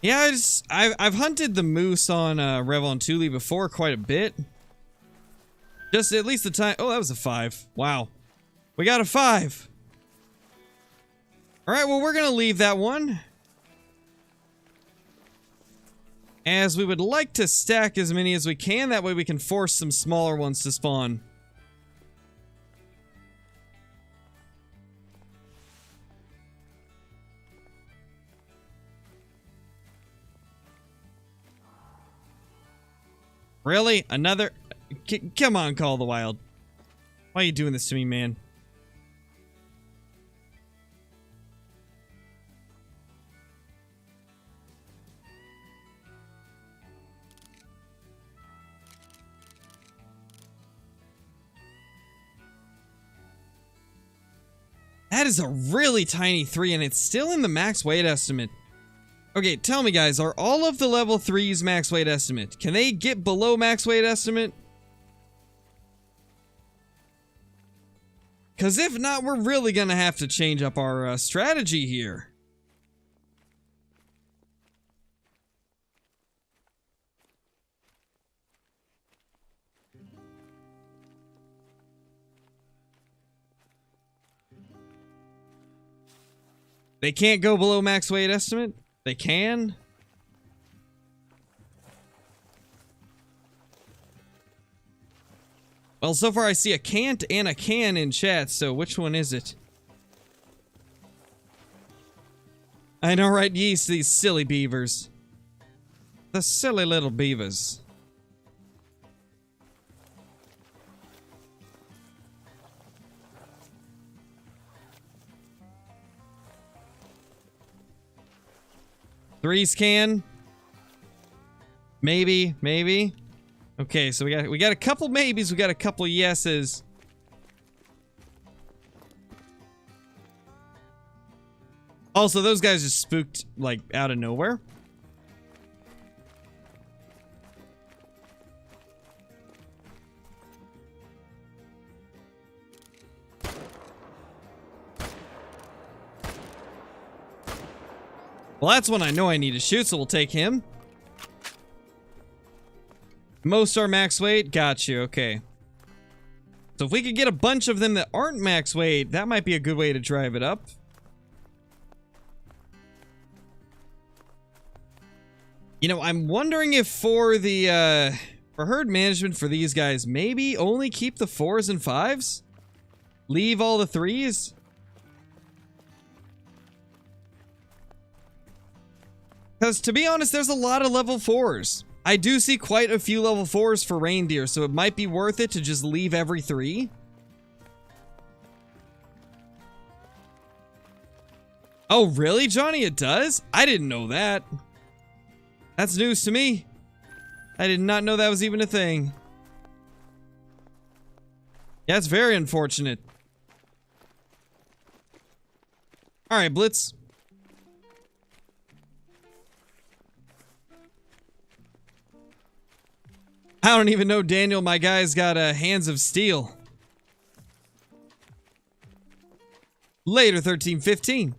Yeah, I've hunted the moose on Revel and Thule before quite a bit. Just at least the time. Oh, that was a 5. Wow. We got a 5. All right, well, we're going to leave that one, as we would like to stack as many as we can. That way we can force some smaller ones to spawn. Really? Another? Come on, Call of the Wild. Why are you doing this to me, man? That is a really tiny 3, and it's still in the max weight estimate. Okay, tell me guys, are all of the level 3s max weight estimate? Can they get below max weight estimate? Because if not, we're really gonna have to change up our strategy here. They can't go below max weight estimate? They can? Well, so far I see a can't and a can in chat, so which one is it? I know, right? Yeast, these silly beavers. The silly little beavers. Threes can. Maybe, maybe. Okay, so we got a couple maybes, we got a couple yeses. Also, those guys just spooked like out of nowhere. Well, that's one I know I need to shoot, so we'll take him. Most are max weight. Got you. Okay. So if we could get a bunch of them that aren't max weight, that might be a good way to drive it up. You know, I'm wondering if for the, for herd management for these guys, maybe only keep the 4s and 5s? Leave all the 3s? Because, to be honest, there's a lot of level 4s. I do see quite a few level 4s for reindeer, so it might be worth it to just leave every 3. Oh, really, Johnny? It does? I didn't know that. That's news to me. I did not know that was even a thing. Yeah, it's very unfortunate. Alright, Blitz. I don't even know, Daniel. My guy's got hands of steel. Later, 1315.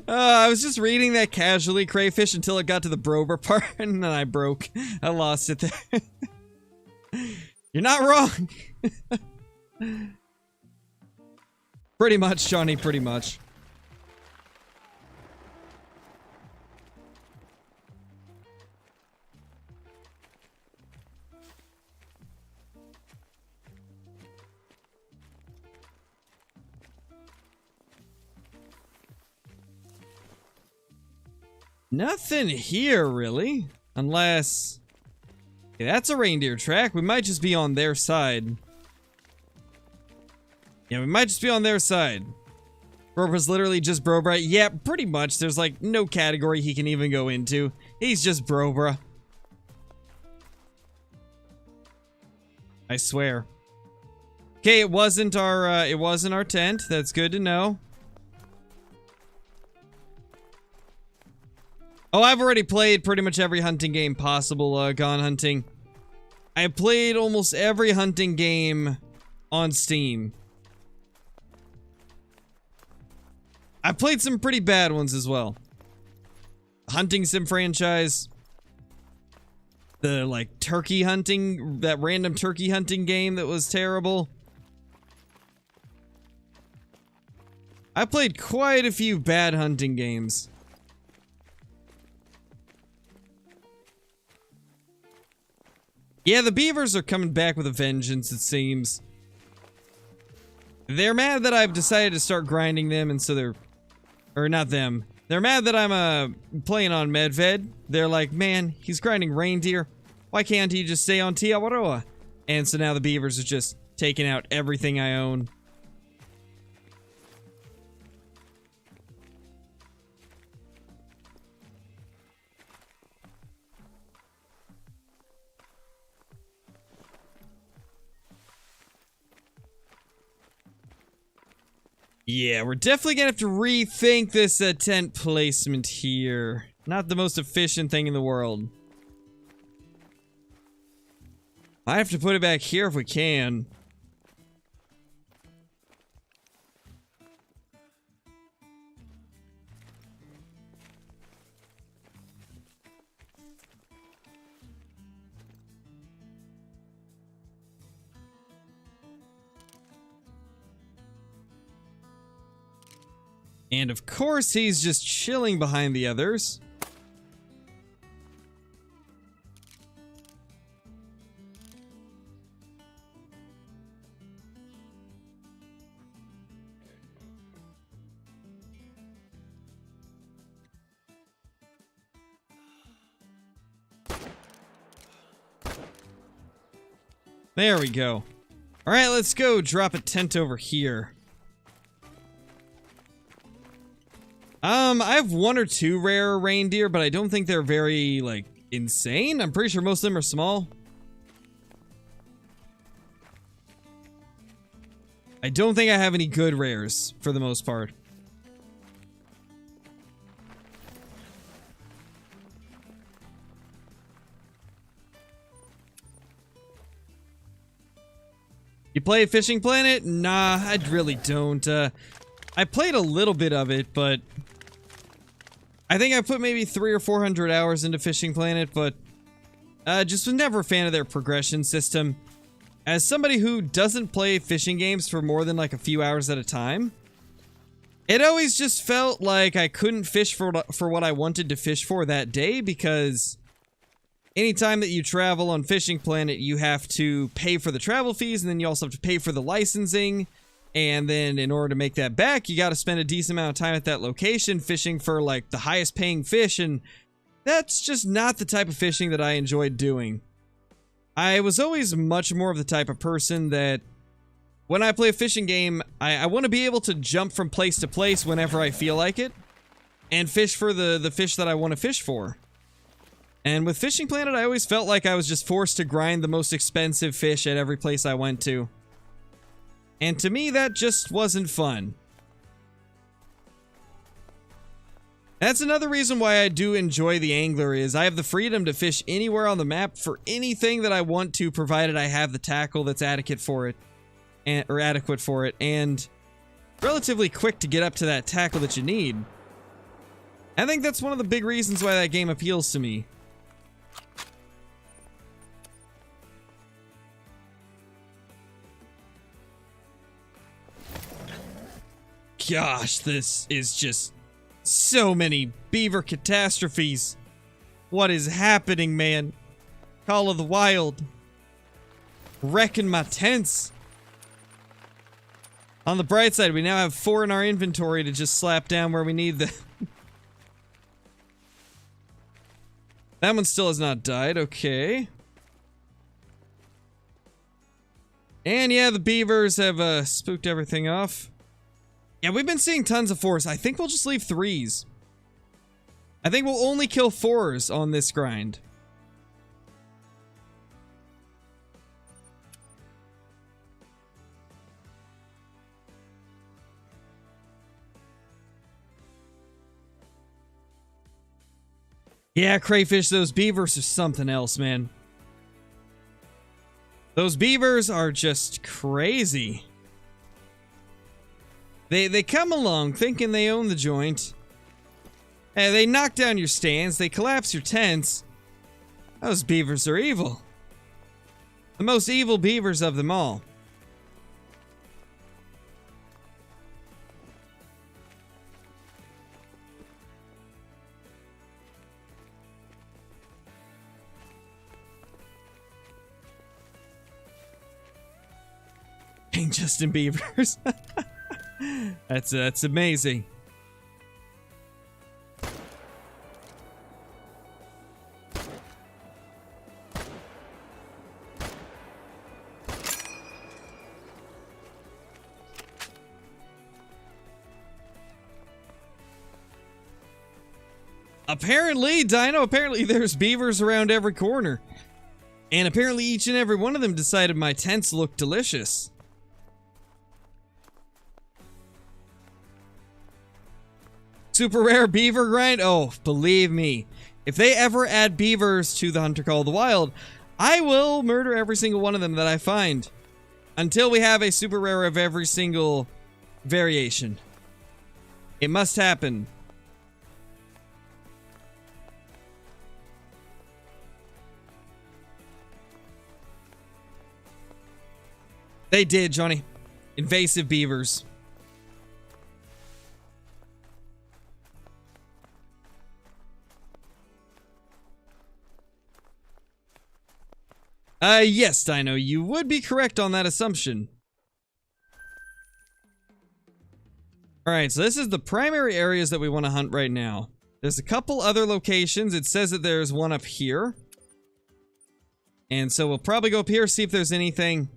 I was just reading that casually, Crayfish, until it got to the Brober part, and then I broke. I lost it there. You're not wrong. Pretty much, Johnny, pretty much. Nothing here, really. Unless... Okay, that's a reindeer track. We might just be on their side. Yeah, we might just be on their side. Brobra's literally just Brobra. Yeah, pretty much. There's, like, no category he can even go into. He's just Brobra. I swear. Okay, it wasn't our tent. That's good to know. Oh, I've already played pretty much every hunting game possible, Gone Hunting. I have played almost every hunting game on Steam. I've played some pretty bad ones as well. Hunting Sim franchise. The, like, turkey hunting, that random turkey hunting game that was terrible. I played quite a few bad hunting games. Yeah, the beavers are coming back with a vengeance, it seems. They're mad that I've decided to start grinding them, and so they're... Or not them. They're mad that I'm playing on Medved. They're like, man, he's grinding Reindeer. Why can't he just stay on Tiawaroa? And so now the beavers are just taking out everything I own. Yeah, we're definitely gonna have to rethink this tent placement here. Not the most efficient thing in the world. I have to put it back here if we can. And of course, he's just chilling behind the others. There we go. Alright, let's go drop a tent over here. I have one or two rare reindeer, but I don't think they're very, like, insane. I'm pretty sure most of them are small. I don't think I have any good rares, for the most part. You play Fishing Planet? Nah, I really don't. I played a little bit of it, but I think I put maybe 300 or 400 hours into Fishing Planet, but just was never a fan of their progression system. As somebody who doesn't play fishing games for more than like a few hours at a time, it always just felt like I couldn't fish for what I wanted to fish for that day, because anytime that you travel on Fishing Planet, you have to pay for the travel fees, and then you also have to pay for the licensing. And then in order to make that back, you got to spend a decent amount of time at that location fishing for like the highest paying fish. And that's just not the type of fishing that I enjoyed doing. I was always much more of the type of person that when I play a fishing game, I want to be able to jump from place to place whenever I feel like it and fish for the fish that I want to fish for. And with Fishing Planet, I always felt like I was just forced to grind the most expensive fish at every place I went to. And to me, that just wasn't fun. That's another reason why I do enjoy the Angler, is I have the freedom to fish anywhere on the map for anything that I want to, provided I have the tackle that's adequate for it. And relatively quick to get up to that tackle that you need. I think that's one of the big reasons why that game appeals to me. Gosh, this is just so many beaver catastrophes. What is happening, man? Call of the Wild. Wrecking my tents. On the bright side, we now have 4 in our inventory to just slap down where we need them. That one still has not died, okay. And yeah, the beavers have spooked everything off. Yeah, we've been seeing tons of 4s. I think we'll just leave 3s. I think we'll only kill 4s on this grind. Yeah, crayfish, those beavers are something else, man. Those beavers are just crazy. They come along thinking they own the joint. And they knock down your stands, they collapse your tents. Those beavers are evil. The most evil beavers of them all. dying Justin Beavers. That's amazing. Apparently, Dino, apparently there's beavers around every corner. And apparently each and every one of them decided my tents look delicious. Super rare beaver grind? Oh, believe me. If they ever add beavers to the Hunter Call of the Wild, I will murder every single one of them that I find. Until we have a super rare of every single variation. It must happen. They did, Johnny. Invasive beavers. Yes, Dino, you would be correct on that assumption. Alright, so this is the primary areas that we want to hunt right now. There's a couple other locations. It says that there's one up here. And so we'll probably go up here, see if there's anything.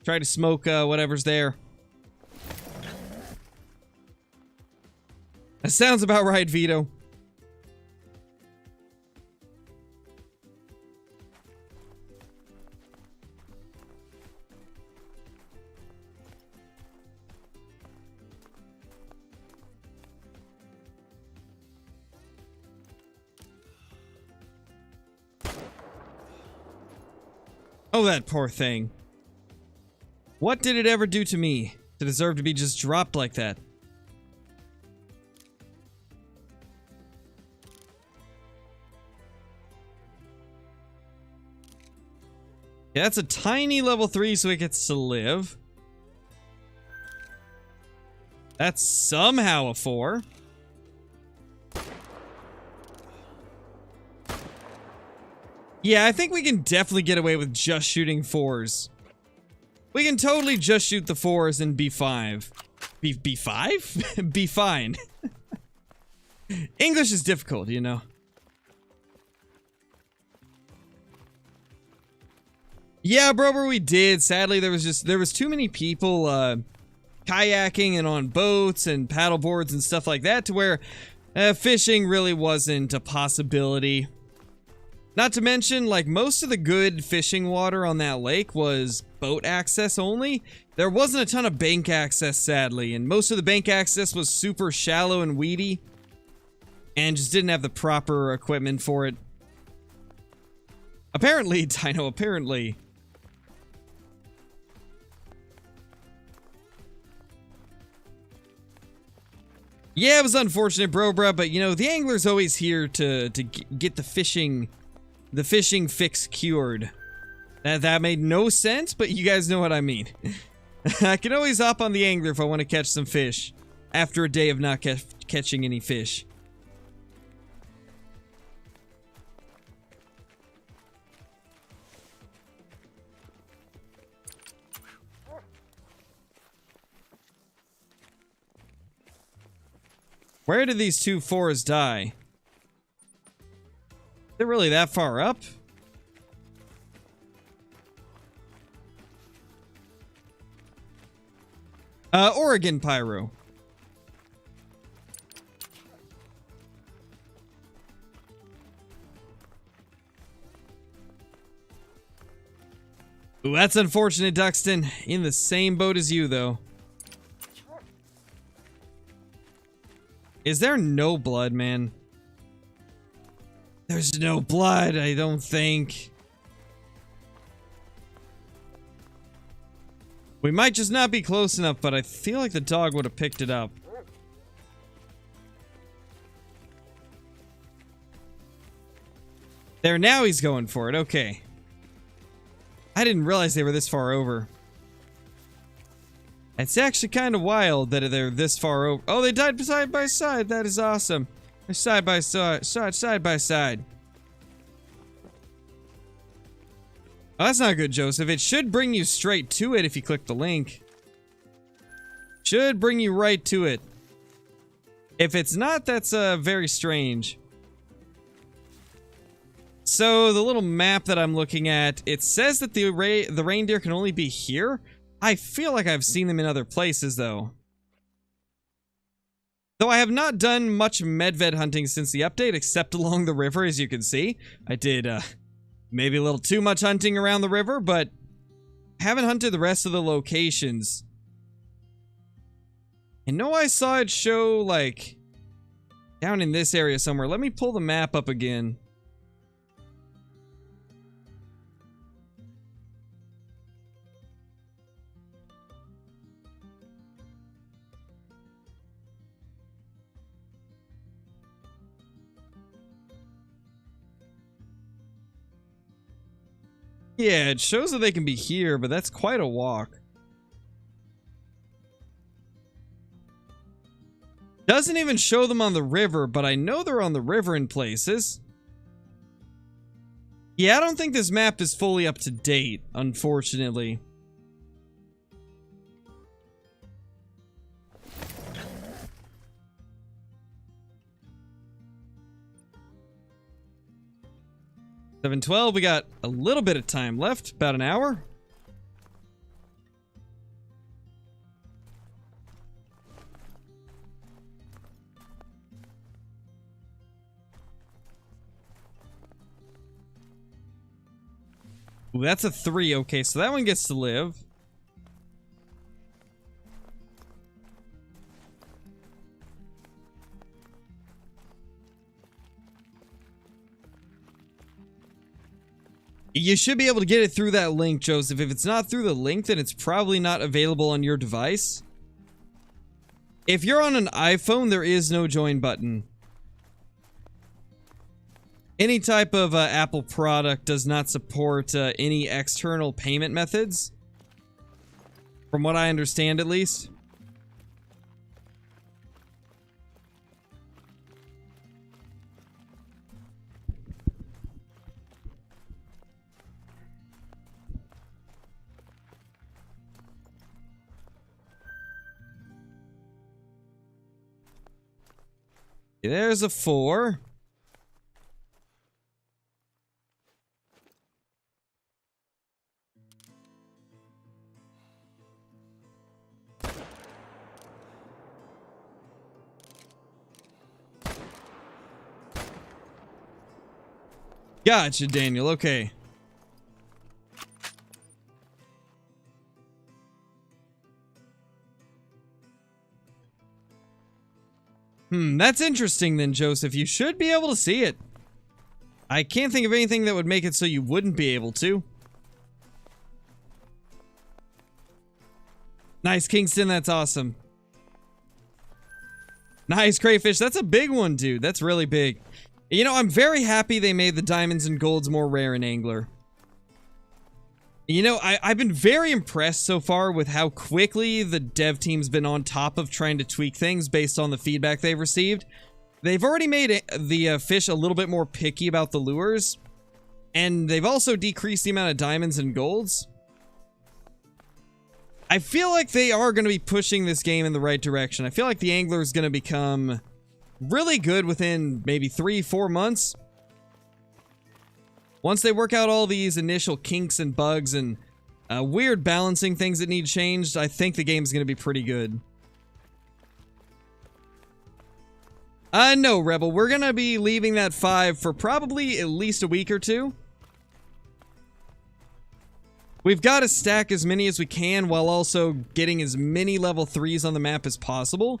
Try to smoke whatever's there. That sounds about right, Vito. Oh, that poor thing. What did it ever do to me to deserve to be just dropped like that? Yeah, that's a tiny level 3, so it gets to live. That's somehow a 4. Yeah, I think we can definitely get away with just shooting 4s. We can totally just shoot the 4s and be 5. Be 5? Be fine. English is difficult, you know. Yeah, bro, we did. Sadly, there was too many people kayaking and on boats and paddle boards and stuff like that to where fishing really wasn't a possibility. Not to mention, like, most of the good fishing water on that lake was boat access only. There wasn't a ton of bank access, sadly, and most of the bank access was super shallow and weedy and just didn't have the proper equipment for it. Apparently, Dino, apparently. Yeah, it was unfortunate, bruh, but you know, the angler's always here to get the fishing fix cured. That made no sense, but you guys know what I mean. I can always hop on the angler if I want to catch some fish after a day of not catching any fish. Where did these two 4s die? They're really that far up? Oregon Pyro. Ooh, that's unfortunate, Duxton. In the same boat as you, though. Is there no blood, man? There's no blood, I don't think. We might just not be close enough, but I feel like the dog would have picked it up. There, now he's going for it. Okay. I didn't realize they were this far over. It's actually kind of wild that they're this far over. Oh, they died side by side. That is awesome. They're side by side, side by side. Oh, that's not good, Joseph. It should bring you straight to it if you click the link. Should bring you right to it. If it's not, that's very strange. So the little map that I'm looking at, it says that the reindeer can only be here. I feel like I've seen them in other places though. Though I have not done much medved hunting since the update, except along the river, as you can see. I did maybe a little too much hunting around the river, but haven't hunted the rest of the locations. I know I saw it show, like, down in this area somewhere. Let me pull the map up again. Yeah, it shows that they can be here, but that's quite a walk. Doesn't even show them on the river, but I know they're on the river in places. Yeah, I don't think this map is fully up to date, unfortunately. $7:12, we got a little bit of time left, about an hour. Ooh, that's a 3. Okay, so that one gets to live. You should be able to get it through that link, Joseph. If it's not through the link, then it's probably not available on your device. If you're on an iPhone, there is no join button. Any type of Apple product does not support any external payment methods. From what I understand, at least. There's a 4. Gotcha, Daniel. Okay. That's interesting then, Joseph. You should be able to see it. I can't think of anything that would make it so you wouldn't be able to. Nice, Kingston. That's awesome. Nice, Crayfish. That's a big one, dude. That's really big. You know, I'm very happy they made the diamonds and golds more rare in Angler. You know, I've been very impressed so far with how quickly the dev team's been on top of trying to tweak things based on the feedback they've received. They've already made the fish a little bit more picky about the lures. And they've also decreased the amount of diamonds and golds. I feel like they are going to be pushing this game in the right direction. I feel like the Angler is going to become really good within maybe 3-4 months. Once they work out all these initial kinks and bugs and weird balancing things that need changed, I think the game's going to be pretty good. No, Rebel. We're going to be leaving that 5 for probably at least a week or 2. We've got to stack as many as we can while also getting as many level 3s on the map as possible.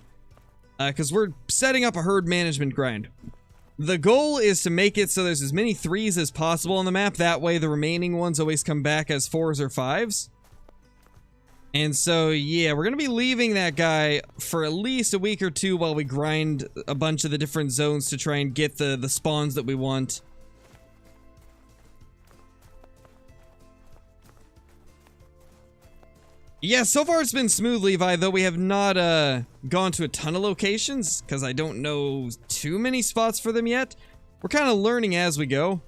Because we're setting up a herd management grind. The goal is to make it so there's as many 3s as possible on the map. That way the remaining ones always come back as 4s or 5s. And so, yeah, we're going to be leaving that guy for at least a week or 2 while we grind a bunch of the different zones to try and get the spawns that we want. Yeah, so far it's been smooth, Levi, though we have not gone to a ton of locations, because I don't know too many spots for them yet. We're kind of learning as we go.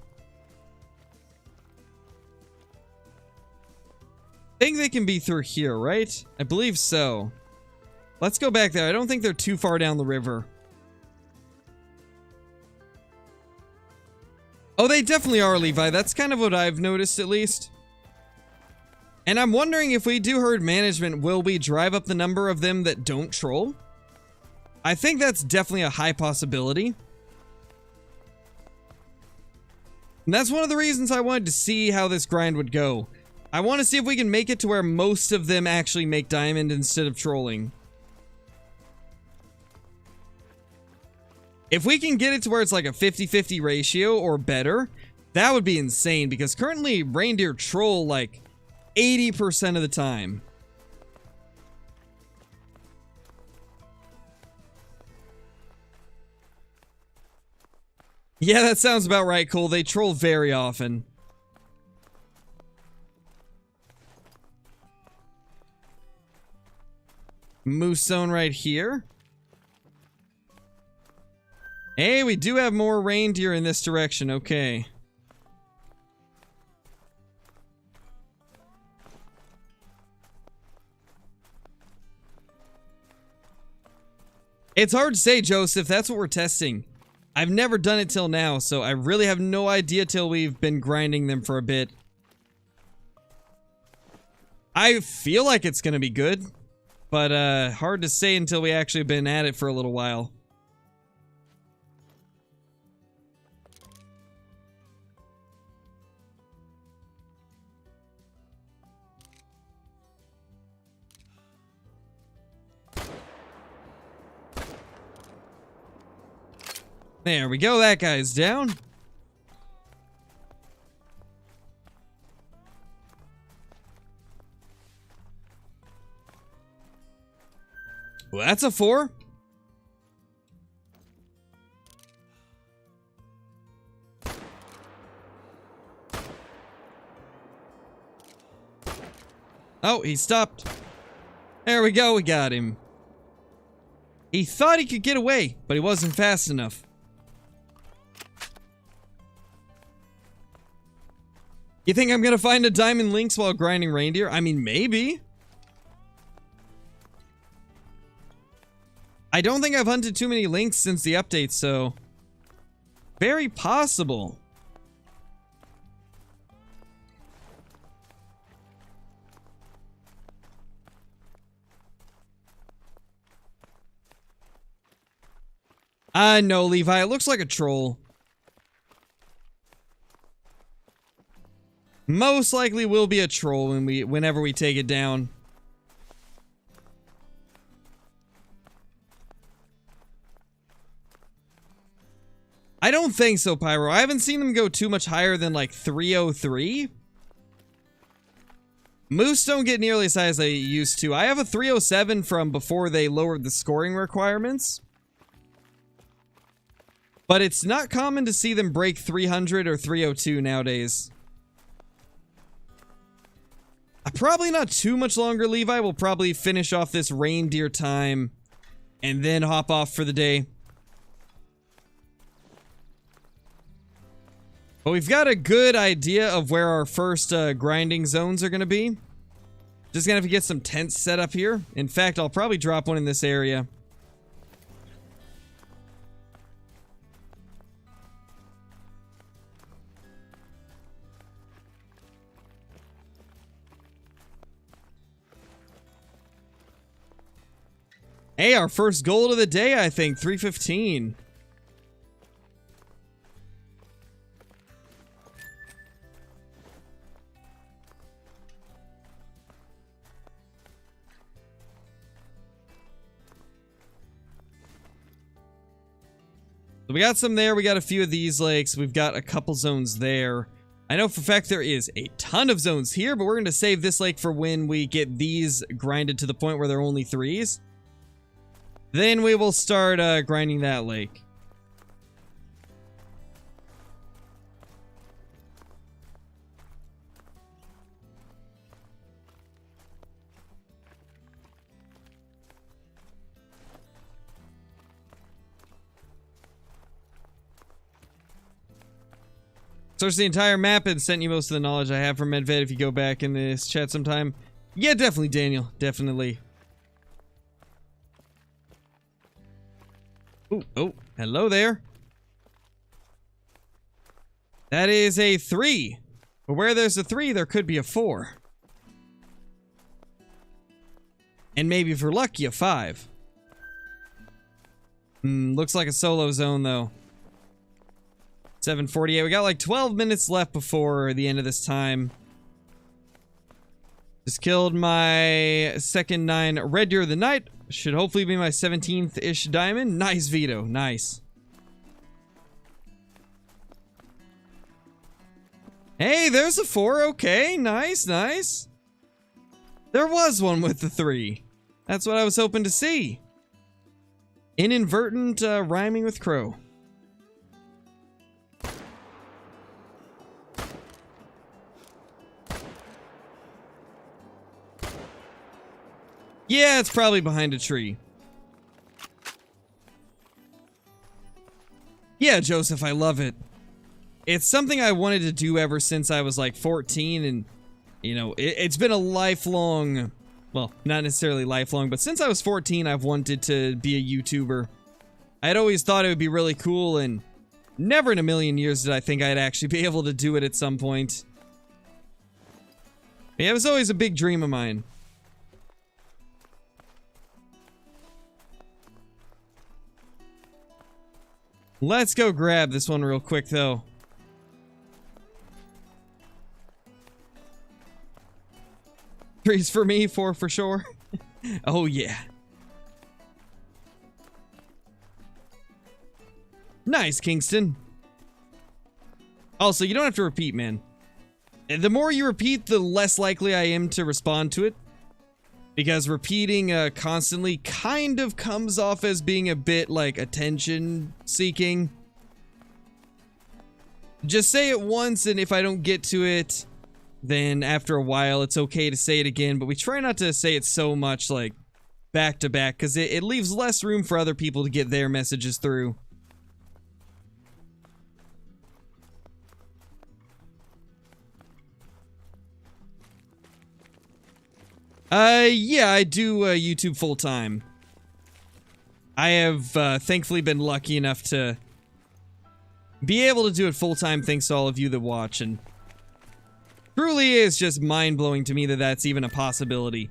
I think they can be through here, right? I believe so. Let's go back there. I don't think they're too far down the river. Oh, they definitely are, Levi. That's kind of what I've noticed, at least. And I'm wondering if we do herd management, will we drive up the number of them that don't troll? I think that's definitely a high possibility. And that's one of the reasons I wanted to see how this grind would go. I want to see if we can make it to where most of them actually make diamond instead of trolling. If we can get it to where it's like a 50-50 ratio or better, that would be insane, because currently reindeer troll like 80% of the time. Yeah, that sounds about right, Cole. They troll very often. Moose zone right here. Hey, we do have more reindeer in this direction. Okay. It's hard to say, Joseph. That's what we're testing. I've never done it till now, so I really have no idea till we've been grinding them for a bit. I feel like it's gonna be good, but hard to say until we actually been at it for a little while. There we go, that guy's down. Well, that's a 4. Oh, he stopped. There we go, we got him. He thought he could get away, but he wasn't fast enough. You think I'm gonna find a diamond lynx while grinding reindeer? I mean, maybe. I don't think I've hunted too many lynx since the update, so very possible. No, Levi, it looks like a troll. Most likely will be a troll whenever we take it down. I don't think so, Pyro. I haven't seen them go too much higher than like 303. Moose don't get nearly as high as they used to. I have a 307 from before they lowered the scoring requirements. But it's not common to see them break 300 or 302 nowadays. Probably not too much longer, Levi. We'll probably finish off this reindeer time and then hop off for the day. But we've got a good idea of where our first grinding zones are going to be. Just gonna have to get some tents set up here. In fact, I'll probably drop one in this area. Hey, our first gold of the day, I think, 315. So we got some there, we got a few of these lakes, we've got a couple zones there. I know for a fact there is a ton of zones here, but we're going to save this lake for when we get these grinded to the point where they're only 3s. Then we will start grinding that lake. Search the entire map and sent you most of the knowledge I have from Medved if you go back in this chat sometime. Yeah, definitely, Daniel. Definitely. Oh, oh, hello there. That is a 3. But where there's a 3, there could be a 4. And maybe if we're lucky, a 5. Looks like a solo zone, though. 7:48. We got like 12 minutes left before the end of this time. Just killed my second 9 red deer of the night. Should hopefully be my 17th-ish diamond. Nice veto. Nice. Hey, there's a 4. Okay, nice, nice. There was one with the 3. That's what I was hoping to see. Inadvertent rhyming with crow. Yeah, it's probably behind a tree. Yeah, Joseph, I love it. It's something I wanted to do ever since I was like 14, and you know, it's been a lifelong, well, not necessarily lifelong, but since I was 14, I've wanted to be a YouTuber. I'd always thought it would be really cool, and never in a million years did I think I'd actually be able to do it at some point. Yeah, it was always a big dream of mine. Let's go grab this one real quick, though. Three's for me, 4 for sure. Oh, yeah. Nice, Kingston. Also, you don't have to repeat, man. The more you repeat, the less likely I am to respond to it. Because repeating constantly kind of comes off as being a bit like attention seeking. Just say it once, and if I don't get to it, then after a while it's okay to say it again. But we try not to say it so much like back to back, because it leaves less room for other people to get their messages through. Yeah, I do YouTube full-time. I have thankfully been lucky enough to be able to do it full-time thanks to all of you that watch, and truly is just mind-blowing to me that that's even a possibility.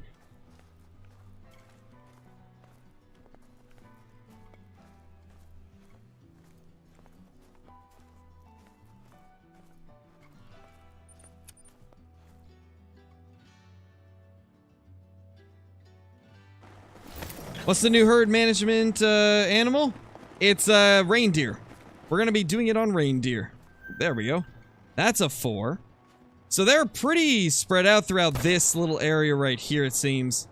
What's the new herd management animal? It's reindeer. We're gonna be doing it on reindeer. There we go. That's a 4. So they're pretty spread out throughout this little area right here, it seems.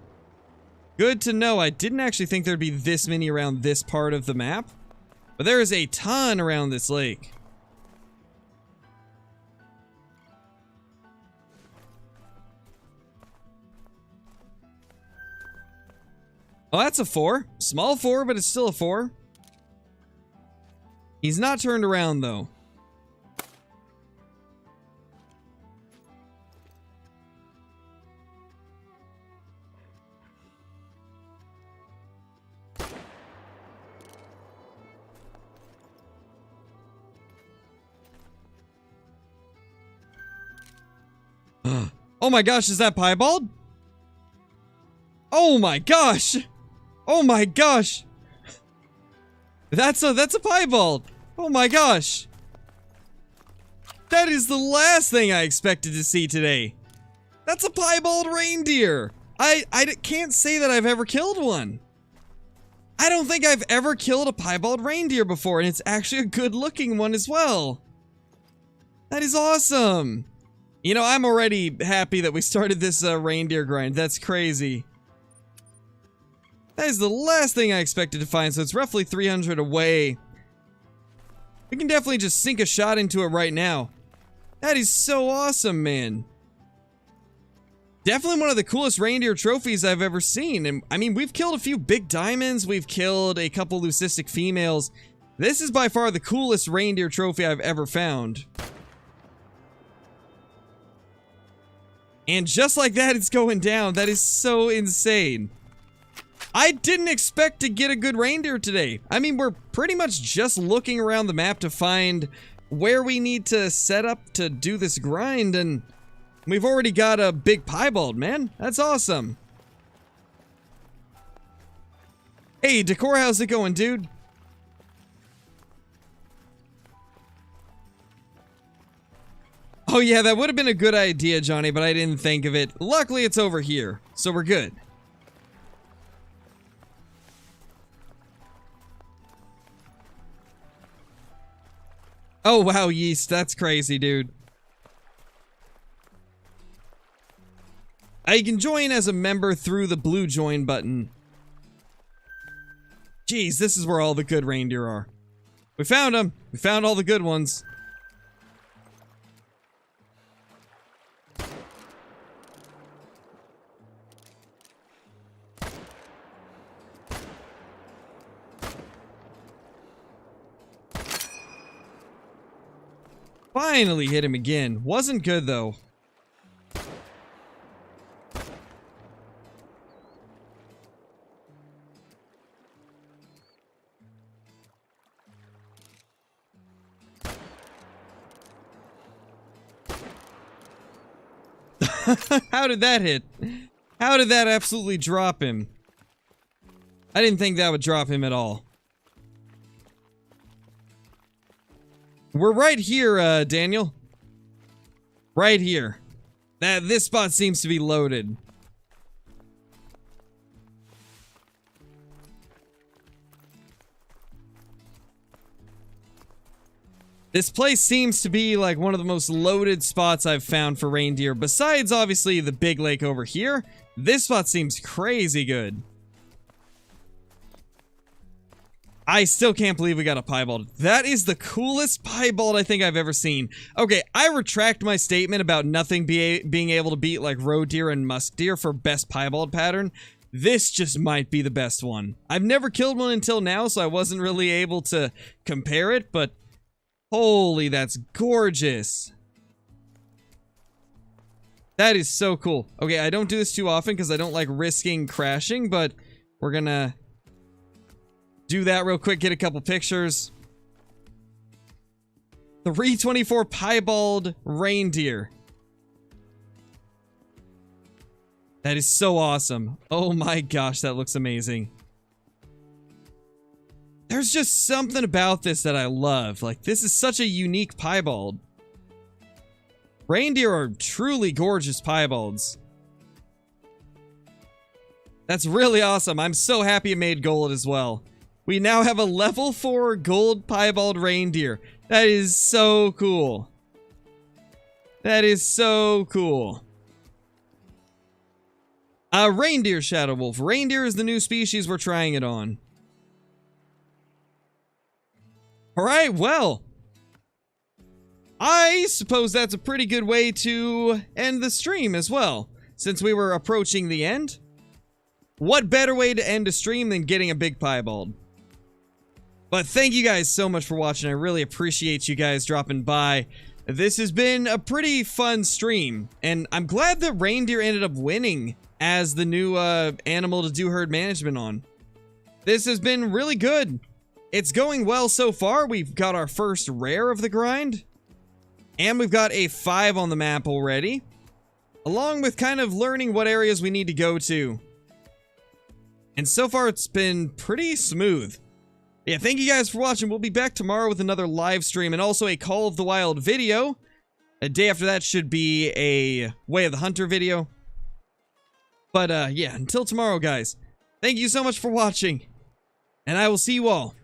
Good to know. I didn't actually think there'd be this many around this part of the map, but there is a ton around this lake. Oh, that's a 4. Small 4, but it's still a 4. He's not turned around, though. Oh my gosh, is that piebald? Oh my gosh! Oh my gosh! That's a piebald! Oh my gosh! That is the last thing I expected to see today. That's a piebald reindeer! I can't say that I've ever killed one. I don't think I've ever killed a piebald reindeer before, and it's actually a good looking one as well. That is awesome! You know, I'm already happy that we started this reindeer grind. That's crazy. That is the last thing I expected to find, so it's roughly 300 away. We can definitely just sink a shot into it right now. That is so awesome, man. Definitely one of the coolest reindeer trophies I've ever seen. And I mean, we've killed a few big diamonds. We've killed a couple leucistic females. This is by far the coolest reindeer trophy I've ever found. And just like that, it's going down. That is so insane. I didn't expect to get a good reindeer today. I mean, we're pretty much just looking around the map to find where we need to set up to do this grind, and we've already got a big piebald, man. That's awesome. Hey, Decor, how's it going, dude? Oh yeah, that would have been a good idea, Johnny, but I didn't think of it. Luckily, it's over here, so we're good. Oh wow, Yeast, that's crazy, dude. You can join as a member through the blue join button. Jeez, this is where all the good reindeer are. We found them. We found all the good ones. Finally hit him again. Wasn't good though. How did that hit? How did that absolutely drop him? I didn't think that would drop him at all. We're right here, Daniel. Right here. This spot seems to be loaded. This place seems to be like one of the most loaded spots I've found for reindeer. Besides, obviously, the big lake over here, this spot seems crazy good. I still can't believe we got a piebald. That is the coolest piebald I think I've ever seen. Okay, I retract my statement about nothing being able to beat like roe deer and musk deer for best piebald pattern. This just might be the best one. I've never killed one until now, so I wasn't really able to compare it, but holy, that's gorgeous. That is so cool. Okay, I don't do this too often because I don't like risking crashing, but we're gonna do that real quick, get a couple pictures. The 324 piebald reindeer. That is so awesome. Oh my gosh, that looks amazing. There's just something about this that I love. Like, this is such a unique piebald. Reindeer are truly gorgeous piebalds. That's really awesome. I'm so happy it made gold as well. We now have a level 4 gold piebald reindeer. That is so cool. That is so cool. Reindeer Shadow Wolf. Reindeer is the new species we're trying it on. Alright, well, I suppose that's a pretty good way to end the stream as well, since we were approaching the end. What better way to end a stream than getting a big piebald? But thank you guys so much for watching. I really appreciate you guys dropping by. This has been a pretty fun stream, and I'm glad that reindeer ended up winning as the new animal to do herd management on. This has been really good. It's going well so far. We've got our first rare of the grind, and we've got a 5 on the map already, along with kind of learning what areas we need to go to. And so far, it's been pretty smooth. Yeah, thank you guys for watching. We'll be back tomorrow with another live stream and also a Call of the Wild video. A day after that should be a Way of the Hunter video. But, yeah, until tomorrow, guys. Thank you so much for watching, and I will see you all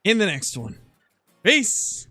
in the next one. Peace!